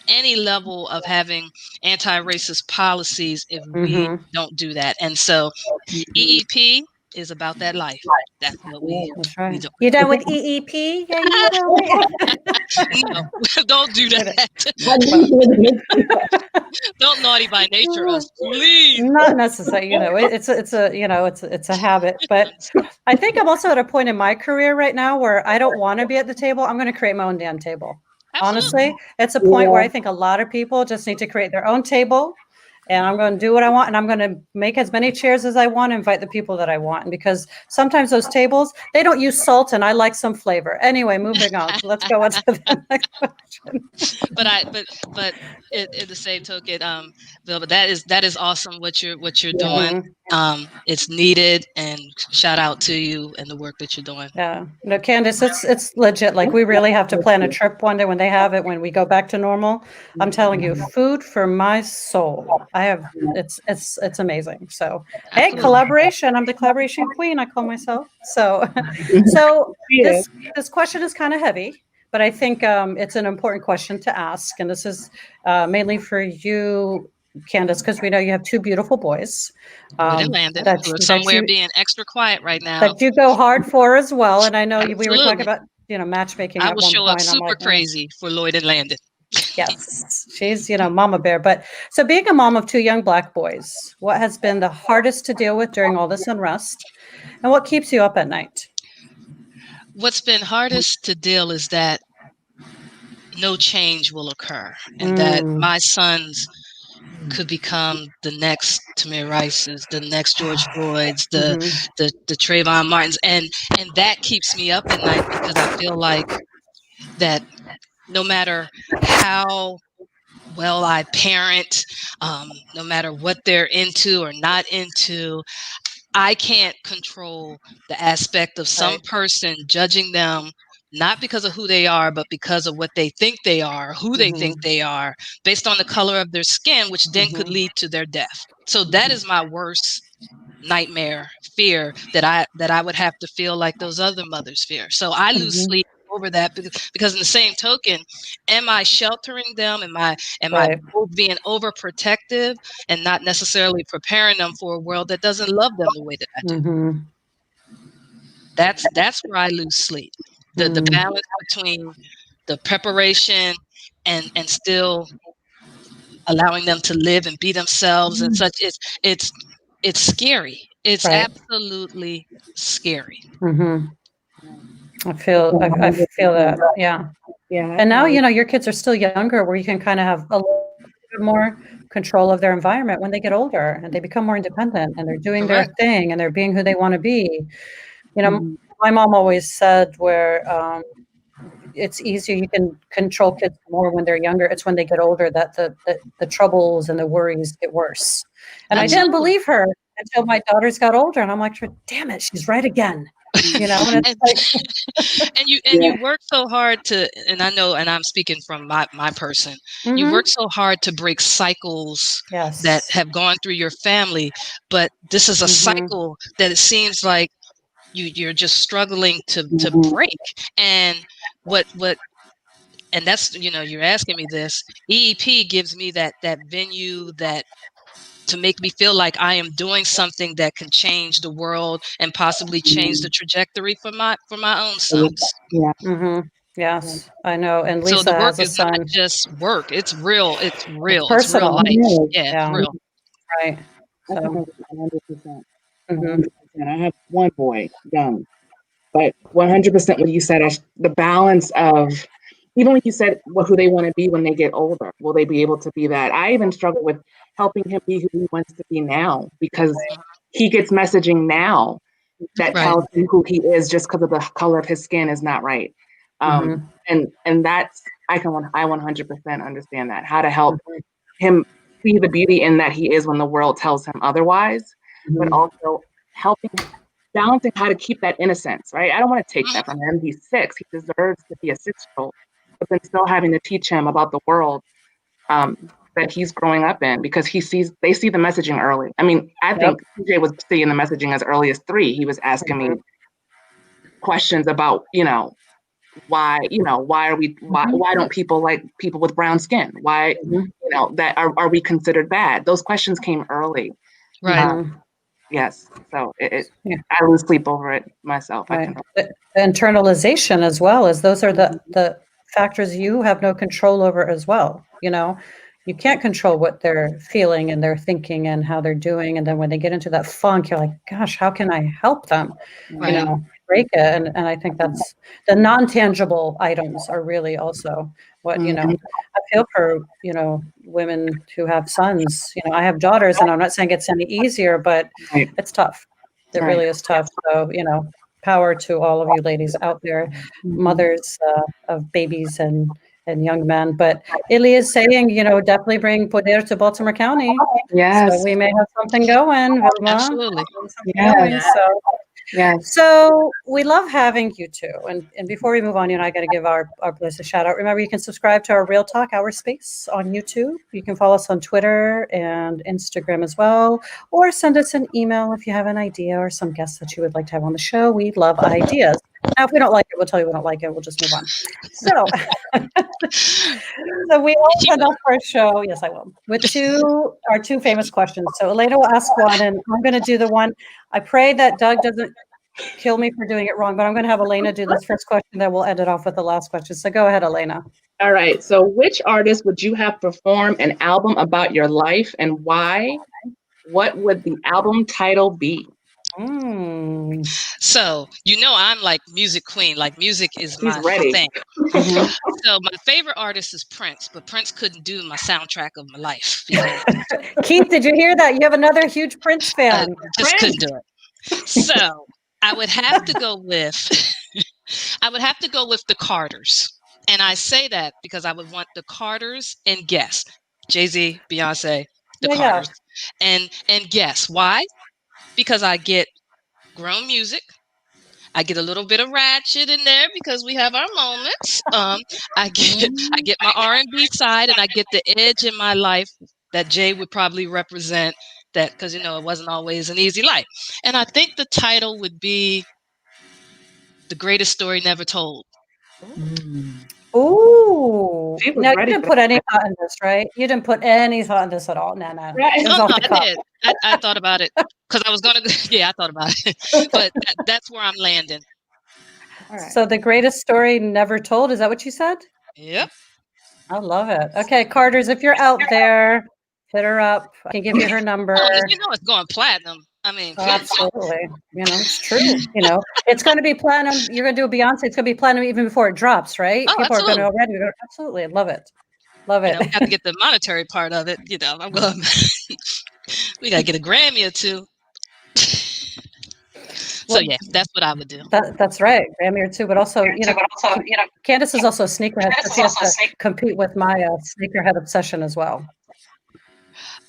Speaker 3: any level of having anti-racist policies if we don't do that. And so EEP is about that life. That's what we do.
Speaker 1: You done with EEP? Yeah, you know.
Speaker 3: No, don't do that. Don't naughty by nature us, please.
Speaker 1: Not necessary. It's a habit. But I think I'm also at a point in my career right now where I don't want to be at the table. I'm going to create my own damn table.
Speaker 3: Absolutely.
Speaker 1: Honestly, it's a point where I think a lot of people just need to create their own table, and I'm going to do what I want, and I'm going to make as many chairs as I want, invite the people that I want. And because sometimes those tables, they don't use salt, and I like some flavor. Anyway, moving on. So let's go on to the next question.
Speaker 3: But in the same token, Vilma, that is awesome what you're doing. It's needed, and shout out to you and the work that you're doing.
Speaker 1: Yeah, no, Candice, it's legit. Like, we really have to plan a trip one day when they have it, when we go back to normal. I'm telling you, food for my soul. It's amazing. So, hey, collaboration. I'm the collaboration queen, I call myself. So this question is kind of heavy, but I think it's an important question to ask. And this is mainly for you, Candice, because we know you have 2 beautiful boys.
Speaker 3: Lloyd and Landon, who are somewhere being extra quiet right now.
Speaker 1: That you go hard for as well. And I know we were talking about, matchmaking
Speaker 3: I
Speaker 1: at
Speaker 3: will
Speaker 1: one
Speaker 3: show
Speaker 1: point.
Speaker 3: up super crazy for Lloyd and Landon.
Speaker 1: Yes, she's, mama bear. But so, being a mom of 2 young Black boys, what has been the hardest to deal with during all this unrest? And what keeps you up at night?
Speaker 3: What's been hardest to deal is that no change will occur, and that my sons could become the next Tamir Rices, the next George Floyds, the Trayvon Martins, and that keeps me up at night, because I feel like that no matter how well I parent, no matter what they're into or not into. I can't control the aspect of some
Speaker 1: Right.
Speaker 3: person judging them not because of who they are, but because of what they think they are, who they think they are, based on the color of their skin, which then could lead to their death. So that is my worst nightmare, fear that I would have to feel like those other mothers fear. So I lose sleep over that because in the same token, am I sheltering them? Am I
Speaker 1: Right.
Speaker 3: being overprotective and not necessarily preparing them for a world that doesn't love them the way that I do?
Speaker 1: Mm-hmm.
Speaker 3: That's where I lose sleep. The balance between the preparation and still allowing them to live and be themselves and such. It's scary. It's
Speaker 1: Right.
Speaker 3: absolutely scary.
Speaker 1: Mm-hmm. I
Speaker 2: Definitely.
Speaker 1: feel that. Yeah.
Speaker 2: Yeah.
Speaker 1: And now, your kids are still younger where you can kind of have a little bit more control of their environment when they get older and they become more independent and they're doing their
Speaker 3: Correct.
Speaker 1: thing and they're being who they want to be. You know,
Speaker 2: Mhm.
Speaker 1: my mom always said where it's easier, you can control kids more when they're younger. It's when they get older that the troubles and the worries get worse. And I didn't
Speaker 3: Absolutely.
Speaker 1: believe her until my daughters got older. And I'm like, damn it, she's right again. And it's
Speaker 3: And
Speaker 1: like,
Speaker 2: Yeah.
Speaker 3: you work so hard to, and I know, and I'm speaking from my person, you
Speaker 1: mhm,
Speaker 3: work so hard to break cycles that
Speaker 1: yes.
Speaker 3: have gone through your family, but this is a
Speaker 1: Mhm,
Speaker 3: cycle that it seems like you're just struggling to
Speaker 2: Mhm.
Speaker 3: break. And what and that's, you're asking me this. EEP gives me that venue, that to make me feel like I am doing something that can change the world and possibly change the trajectory for my own sons.
Speaker 2: Yeah.
Speaker 1: mhm, yes, I know. And
Speaker 3: So
Speaker 1: Lisa
Speaker 3: the work
Speaker 1: has a
Speaker 3: is not
Speaker 1: son.
Speaker 3: just work. It's real.
Speaker 1: It's
Speaker 3: It's real
Speaker 1: personal.
Speaker 3: life.
Speaker 2: It is.
Speaker 3: Yeah, it's
Speaker 1: Yeah,
Speaker 3: real.
Speaker 1: right.
Speaker 2: I
Speaker 1: So,
Speaker 2: think that's 100%.
Speaker 1: mhm,
Speaker 2: 100%. I have one boy, young, but 100% what you said, the balance of even when you said who they want to be when they get older, will they be able to be that? I even struggle with helping him be who he wants to be now because he gets messaging now that
Speaker 3: Right.
Speaker 2: tells him who he is just because of the color of his skin is not right.
Speaker 1: mhm,
Speaker 2: And that's I 100% understand that how to help
Speaker 1: mhm,
Speaker 2: him see the beauty in that he is when the world tells him otherwise, but
Speaker 1: mhm.
Speaker 2: also helping balancing how to keep that innocence, right? I don't want to take
Speaker 3: Mhm.
Speaker 2: that from him. He's 6. He deserves to be a 6-year-old, but then still having to teach him about the world um, that he's growing up in because they see the messaging early. I mean, I
Speaker 1: Yep.
Speaker 2: think TJ was seeing the messaging as early as 3. He was asking me
Speaker 1: Mhm,
Speaker 2: questions about, why are we
Speaker 1: mhm,
Speaker 2: why don't people like people with brown skin? Why,
Speaker 1: mhm,
Speaker 2: that are we considered bad? Those questions came early.
Speaker 3: Right.
Speaker 1: mhm.
Speaker 2: Yes. So
Speaker 1: Yeah.
Speaker 2: I lose sleep over it myself. I
Speaker 1: Right.
Speaker 2: can.
Speaker 1: The internalization as well as those are the
Speaker 2: Mhm.
Speaker 1: the factors you have no control over as well. You can't control what they're feeling and they're thinking and how they're doing. And then when they get into that funk, you're like, gosh, how can I help them?
Speaker 3: Right.
Speaker 1: Break it. And I think that's the non-tangible items are really also what,
Speaker 2: Mhm.
Speaker 1: I feel for, women who have sons. I have daughters and I'm not saying it's any easier, but
Speaker 2: Right.
Speaker 1: it's tough. It
Speaker 2: Right.
Speaker 1: really is tough. So, power to all of you ladies out there,
Speaker 2: Mhm.
Speaker 1: mothers of babies and young men. But Illy is saying, definitely bring poder to Baltimore County. So
Speaker 2: Yes.
Speaker 1: we may have something going, Vilma.
Speaker 3: Absolutely.
Speaker 1: Something going.
Speaker 2: Yes.
Speaker 1: So
Speaker 2: Yes.
Speaker 1: so we love having you two. And before we move on, I got to give our place a shout out. Remember, you can subscribe to our Real Talk Hour Space on YouTube. You can follow us on Twitter and Instagram as well, or send us an email if you have an idea or some guests that you would like to have on the show. We love ideas. Now, if we don't like it, we'll tell you we don't like it. We'll just move on. So, so we always
Speaker 3: She
Speaker 1: end
Speaker 3: will.
Speaker 1: off our show. Yes, I will. With our two famous questions. So Elena will ask one, and I'm going to do the one. I pray that Doug doesn't kill me for doing it wrong, but I'm going to have Elena do this first question, then we'll end it off with the last question. So go ahead, Elena.
Speaker 2: All right. So, which artist would you have perform an album about your life and why? What would the album title be?
Speaker 1: Mm.
Speaker 3: So, I'm like music queen. Like music is
Speaker 2: She's
Speaker 3: my
Speaker 2: ready.
Speaker 3: thing.
Speaker 1: Mhm.
Speaker 3: So my favorite artist is Prince, but Prince couldn't do my soundtrack of my life because
Speaker 1: Keith, did you hear that? You have another huge Prince fan.
Speaker 3: just couldn't
Speaker 2: Prince.
Speaker 3: do it. So I would have to go with I would have to go with the Carters. And I say that because I would want the Carters and Guest. Jay-Z, Beyonce, the
Speaker 1: Yeah,
Speaker 3: Carters. And guess why? Because I get grown music. I get a little bit of ratchet in there because we have our moments. I get my R&B side, and I get the edge in my life that Jay would probably represent. That because it wasn't always an easy life. And I think the title would be "The Greatest Story Never Told."
Speaker 1: Ooh.
Speaker 2: She was
Speaker 1: Now, you
Speaker 2: ready
Speaker 1: didn't
Speaker 2: for
Speaker 1: put any thought in this, right? You didn't put any thought in this at all. No, no.
Speaker 2: Right.
Speaker 1: It was
Speaker 3: No,
Speaker 1: off
Speaker 3: no,
Speaker 1: the
Speaker 3: I
Speaker 1: cuff.
Speaker 3: did. I thought about it because I was gonna. Yeah, I thought about it, but that's where I'm landing.
Speaker 2: All right.
Speaker 1: So the greatest story never told. Is that what you said?
Speaker 3: Yep.
Speaker 1: I love it. Okay, Carters, if you're out there, hit her up. I can give you her number.
Speaker 3: Oh, it's going platinum. I mean,
Speaker 1: Oh, absolutely. It's true. It's going to be platinum. You're going to do a Beyonce. It's going to be platinum even before it drops, right?
Speaker 3: oh,
Speaker 1: People are going to
Speaker 3: absolutely.
Speaker 1: already. Absolutely. Love it. Love it.
Speaker 3: We got to get the monetary part of it. I'm going. We got to get a Grammy or two. So
Speaker 1: Well,
Speaker 3: yeah, that's what I would do.
Speaker 1: That's right. Grammy or two, but also, Candice is also a sneakerhead, so she has to compete with my sneakerhead obsession as well.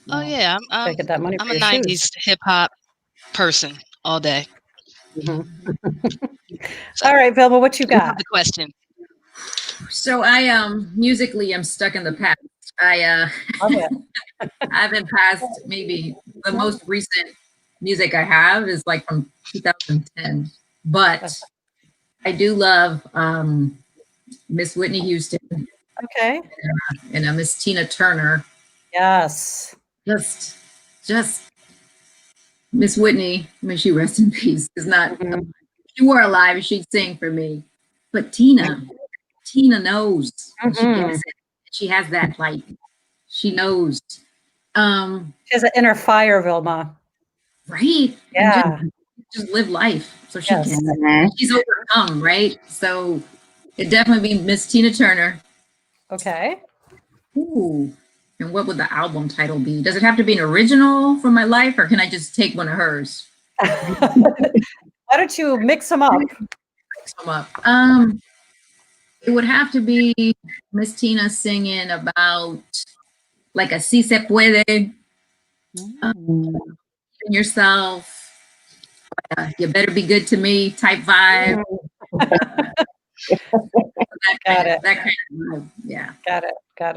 Speaker 3: Oh yeah,
Speaker 1: Gotta get that money
Speaker 3: I'm
Speaker 1: for
Speaker 3: a
Speaker 1: your
Speaker 3: '90s
Speaker 1: shoes.
Speaker 3: hip hop person all day.
Speaker 1: Mhm.
Speaker 3: So,
Speaker 1: All right, Vilma, what you
Speaker 3: you have
Speaker 1: got?
Speaker 3: the question.
Speaker 4: So I musically I'm stuck in the past. I
Speaker 1: Love it.
Speaker 4: I've been past maybe the most recent music I have is like from 2010. But I do love Miss Whitney Houston
Speaker 1: Okay.
Speaker 4: and Miss Tina Turner.
Speaker 1: Yes.
Speaker 4: Just Miss Whitney, may she rest in peace, is not,
Speaker 1: Mhm.
Speaker 4: if she were alive, she'd sing for me. But Tina knows. And she
Speaker 1: Mhm.
Speaker 4: gets it. She has that, like, she knows.
Speaker 1: She has an inner fire, Vilma.
Speaker 4: Right? And
Speaker 1: Yeah.
Speaker 4: just live life. So she
Speaker 1: Yes.
Speaker 4: can. She's overcome, right? So it'd definitely be Miss Tina Turner.
Speaker 1: Okay.
Speaker 4: Ooh. And what would the album title be? Does it have to be an original from my life, or can I just take one of hers?
Speaker 1: Why don't you mix them up?
Speaker 4: Come up. It would have to be Miss Tina singing about like a si se puede, yourself, you better be good to me type vibe.
Speaker 1: Got it.
Speaker 4: That kind of vibe. Yeah.
Speaker 1: Got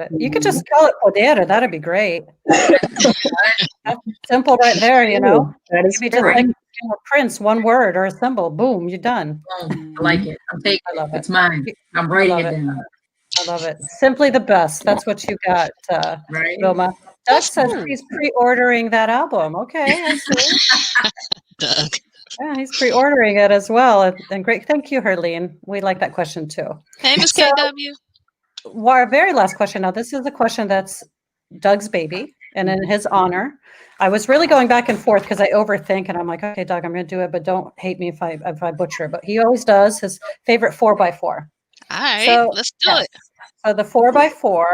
Speaker 1: it. You could just call it Podera. That'd be great. That's simple right there,
Speaker 2: That is
Speaker 1: Maybe just
Speaker 2: correct.
Speaker 1: like Prince, one word or a symbol. Boom, you're done.
Speaker 4: Boom. I like it. I'm taking
Speaker 1: I love
Speaker 4: it. It's
Speaker 1: it.
Speaker 4: mine. I'm writing
Speaker 1: love
Speaker 4: it
Speaker 1: it.
Speaker 4: down.
Speaker 1: I love it. Simply the best. That's what you got,
Speaker 4: Right?
Speaker 1: Vilma. Doug
Speaker 3: That's
Speaker 1: says
Speaker 3: cool.
Speaker 1: he's pre-ordering that album. Okay, I see.
Speaker 3: Doug.
Speaker 1: Yeah, he's pre-ordering it as well. And great. Thank you, Herlene. We like that question too.
Speaker 3: Hey, Miss
Speaker 1: So,
Speaker 3: KW.
Speaker 1: our very last question. Now, this is a question that's Doug's baby, and in his honor. I was really going back and forth because I overthink, and I'm like, okay, Doug, I'm going to do it, but don't hate me if I butcher it. But he always does his favorite 4x4.
Speaker 3: All right,
Speaker 1: So
Speaker 3: let's do
Speaker 1: yes.
Speaker 3: it.
Speaker 1: So the 4x4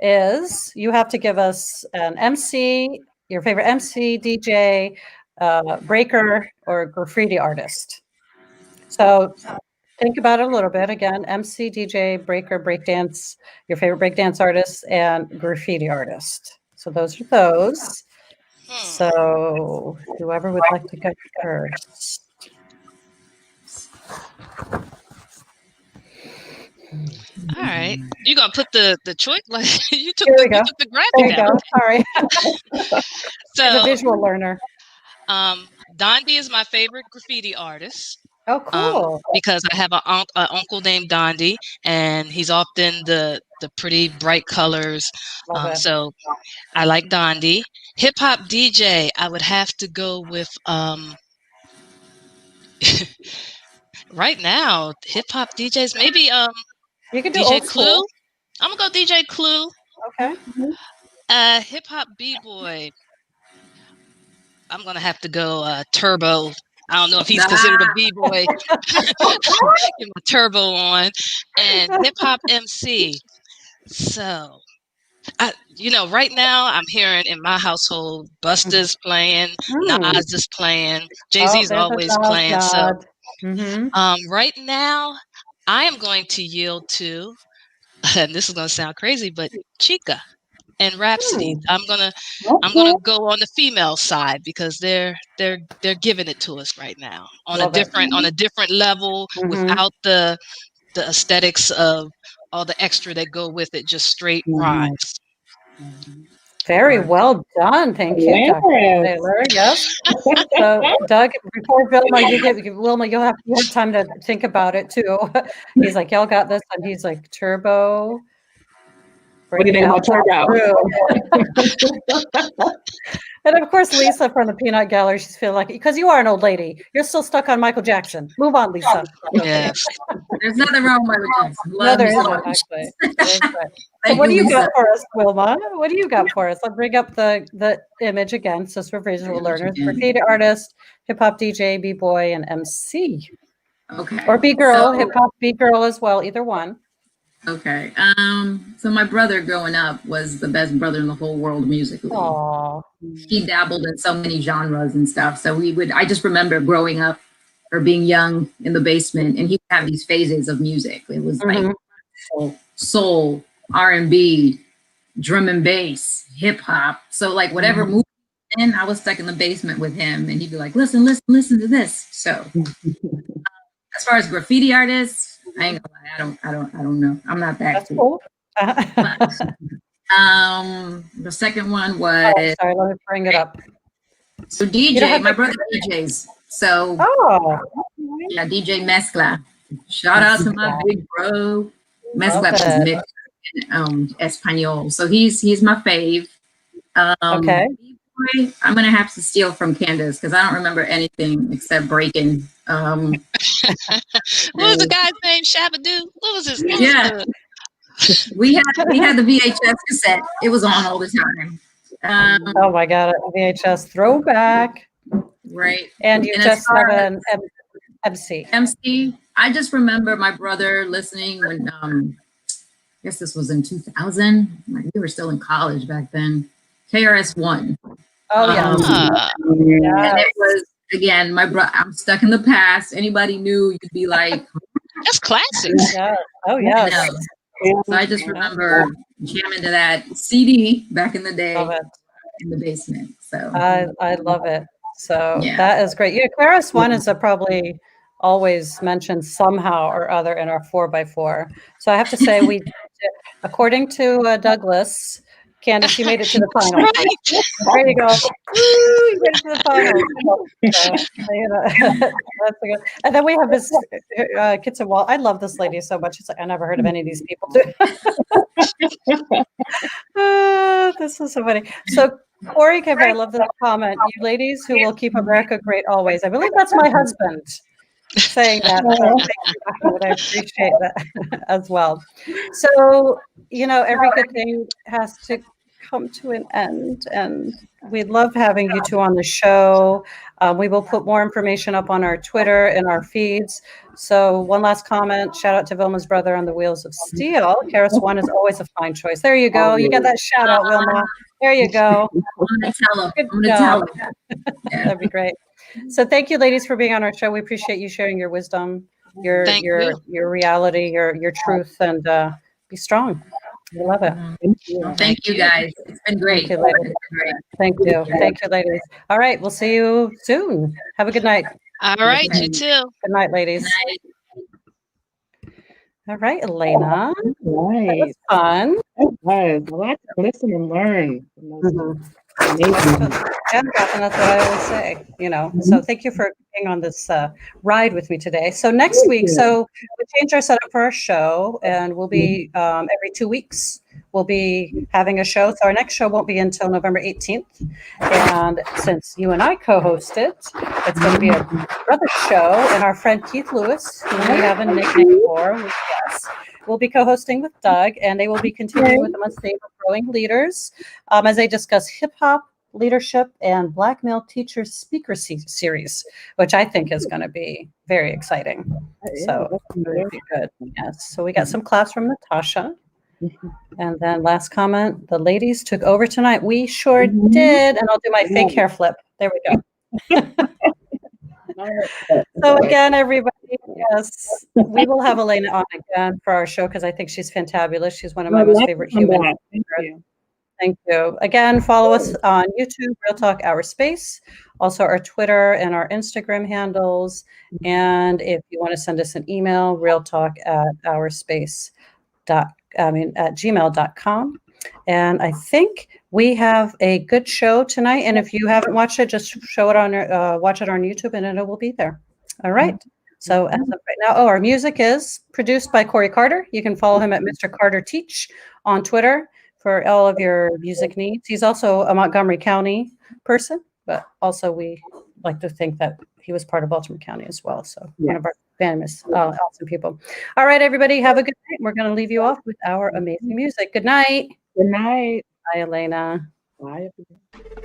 Speaker 1: is you have to give us an MC, your favorite MC, DJ, breaker, or graffiti artist. So think about it a little bit. Again, MC, DJ, breaker, breakdance, your favorite breakdance artist, and graffiti artist. So those are those. So whoever would like to go first.
Speaker 3: All right, you gonna put the choice like you took
Speaker 1: Here we
Speaker 3: the
Speaker 1: go.
Speaker 3: you took the
Speaker 1: There
Speaker 3: graphic
Speaker 1: you
Speaker 3: out.
Speaker 1: go. Sorry. I'm a
Speaker 3: So
Speaker 1: visual learner.
Speaker 3: Dondi is my favorite graffiti artist.
Speaker 1: Oh, cool.
Speaker 3: Because I have an uncle named Dondi, and he's often the pretty bright colors.
Speaker 1: Love it.
Speaker 3: So I like Dondi. Hip hop DJ, I would have to go with right now hip hop DJs. Maybe
Speaker 1: You can do
Speaker 3: DJ
Speaker 1: old
Speaker 3: Clue.
Speaker 1: school.
Speaker 3: I'm gonna go DJ Clue.
Speaker 1: Okay.
Speaker 3: Hip hop B-boy. I'm gonna have to go Turbo. I don't know if he's considered a B-boy. Get my Turbo on. And hip hop MC. So right now I'm hearing in my household Busta's playing, Nas is playing, Jay-Z's
Speaker 1: There's a
Speaker 3: always
Speaker 1: nod,
Speaker 3: playing. So
Speaker 1: nod.
Speaker 3: right now I am going to yield to, and this is gonna sound crazy, but Chica. and Rhapsody. I'm gonna go on the female side because they're giving it to us right now on
Speaker 1: Love
Speaker 3: a
Speaker 1: it.
Speaker 3: different level without the aesthetics of all the extra that go with it, just straight rhymes.
Speaker 1: Very well done. Thank you, Dr. Taylor. Yes. So, Doug, before Vilma, Wilma, you'll have time to think about it too. He's like, y'all got this, and he's like, turbo.
Speaker 2: What do you think about turbo?
Speaker 1: And of course, Lisa from the Peanut Gallery, she's feeling like, because you are an old lady, you're still stuck on Michael Jackson. Move on, Lisa.
Speaker 3: Yes.
Speaker 4: There's nothing wrong with Michael Jackson.
Speaker 1: No, there isn't, actually. So what do you got for us, Wilma? What do you got for us? I'll bring up the image again. So for visual learners, graffiti artist, hip hop DJ, b-boy, and MC.
Speaker 4: Okay.
Speaker 1: Or b-girl, hip hop b-girl as well, either one.
Speaker 4: Okay. So my brother growing up was the best brother in the whole world musically.
Speaker 1: Aww.
Speaker 4: He dabbled in so many genres and stuff. So I just remember growing up or being young in the basement, and he would have these phases of music. It was like soul, R&B, drum and bass, hip hop. So like whatever movie in, I was stuck in the basement with him, and he'd be like, listen to this. So as far as graffiti artists, I ain't gonna lie, I don't know. I'm not that cool. The second one was
Speaker 1: sorry, let me bring it up.
Speaker 4: So DJ, my brother DJs. So yeah, DJ Mezcla. Shout out to my big bro. Mezcla is mixed in Espanol. So he's my fave. Okay. B-boy, I'm gonna have to steal from Kandice because I don't remember anything except breaking.
Speaker 3: What was the guy's name? Shabadoo? What was his name?
Speaker 4: Yeah. We had the VHS cassette. It was on all the time.
Speaker 1: Oh my God, VHS throwback.
Speaker 4: Right.
Speaker 1: And you just have an MC.
Speaker 4: MC. I just remember my brother listening when I guess this was in 2000. We were still in college back then. KRS-One.
Speaker 1: Oh yeah.
Speaker 4: And it was again, my brother. I'm stuck in the past. Anybody knew, you'd be like,
Speaker 3: that's classic.
Speaker 1: Yeah. Oh yeah.
Speaker 4: So I just remember jamming to that CD back in the day in the basement. So
Speaker 1: I love it. So that is great. Yeah, KRS-One is probably always mentioned somehow or other in our 4x4. So I have to say, according to Douglas, Kandice, you made it to the final.
Speaker 3: Right.
Speaker 1: There you go. Woo, you made it to the final. So, that's good. And then we have this Kitsa Wall. I love this lady so much. It's like, I never heard of any of these people too. This is so funny. So Corey Kevin, I love this comment. You ladies who will keep America great always. I believe that's my husband saying that. So I appreciate that as well. So, every good thing has to come to an end, and we love having you two on the show. We will put more information up on our Twitter and our feeds. So one last comment, shout out to Vilma's brother on the Wheels of Steel. KRS-One is always a fine choice. There you go. You get that shout out, Vilma. There you go.
Speaker 4: I'm going to tell him.
Speaker 1: Good job. That'd be great. So thank you, ladies, for being on our show. We appreciate you sharing your wisdom, your reality, your truth, and be strong. We love it.
Speaker 4: Thank you, guys. It's been great.
Speaker 1: Thank you, ladies. Thank you. Thank you, ladies. All right. We'll see you soon. Have a good night.
Speaker 3: All right. You too.
Speaker 1: Good night, ladies.
Speaker 4: Good night.
Speaker 1: All right, Elena.
Speaker 2: Right.
Speaker 1: That was fun.
Speaker 2: It was. A lot to listen and learn.
Speaker 1: And that's what I always say, So thank you for being on this ride with me today. So next week, we changed our setup for our show, and we'll be every 2 weeks. We'll be having a show. So our next show won't be until November 18th. And since you and I co-host it, it's going to be a brother show. And our friend Keith Lewis, who we have a nickname for, will be co-hosting with Doug, and they will be continuing with the Unstable Growing Leaders as they discuss hip-hop, leadership, and Black male teachers speaker series, which I think is going to be very exciting. So it'll be good. Yes. So we got some class from Natasha. And then last comment, the ladies took over tonight. We sure did. And I'll do my fake hair flip. There we go. So again, everybody, yes, we will have Elena on again for our show because I think she's fantabulous. She's one of my most favorite humans. Thank you. Again, follow us on YouTube, Real Talk Our Space, also our Twitter and our Instagram handles. And if you want to send us an email, at gmail.com. And I think we have a good show tonight. And if you haven't watched it, just show it on watch it on YouTube and it will be there. All right. So as of right now, our music is produced by Corey Carter. You can follow him at Mr. Carter Teach on Twitter for all of your music needs. He's also a Montgomery County person, but also we like to think that he was part of Baltimore County as well. So one of our famous, awesome people. All right, everybody, have a good night. We're going to leave you off with our amazing music. Good night.
Speaker 2: Good night.
Speaker 1: Bye, Elena.
Speaker 2: Bye, everyone.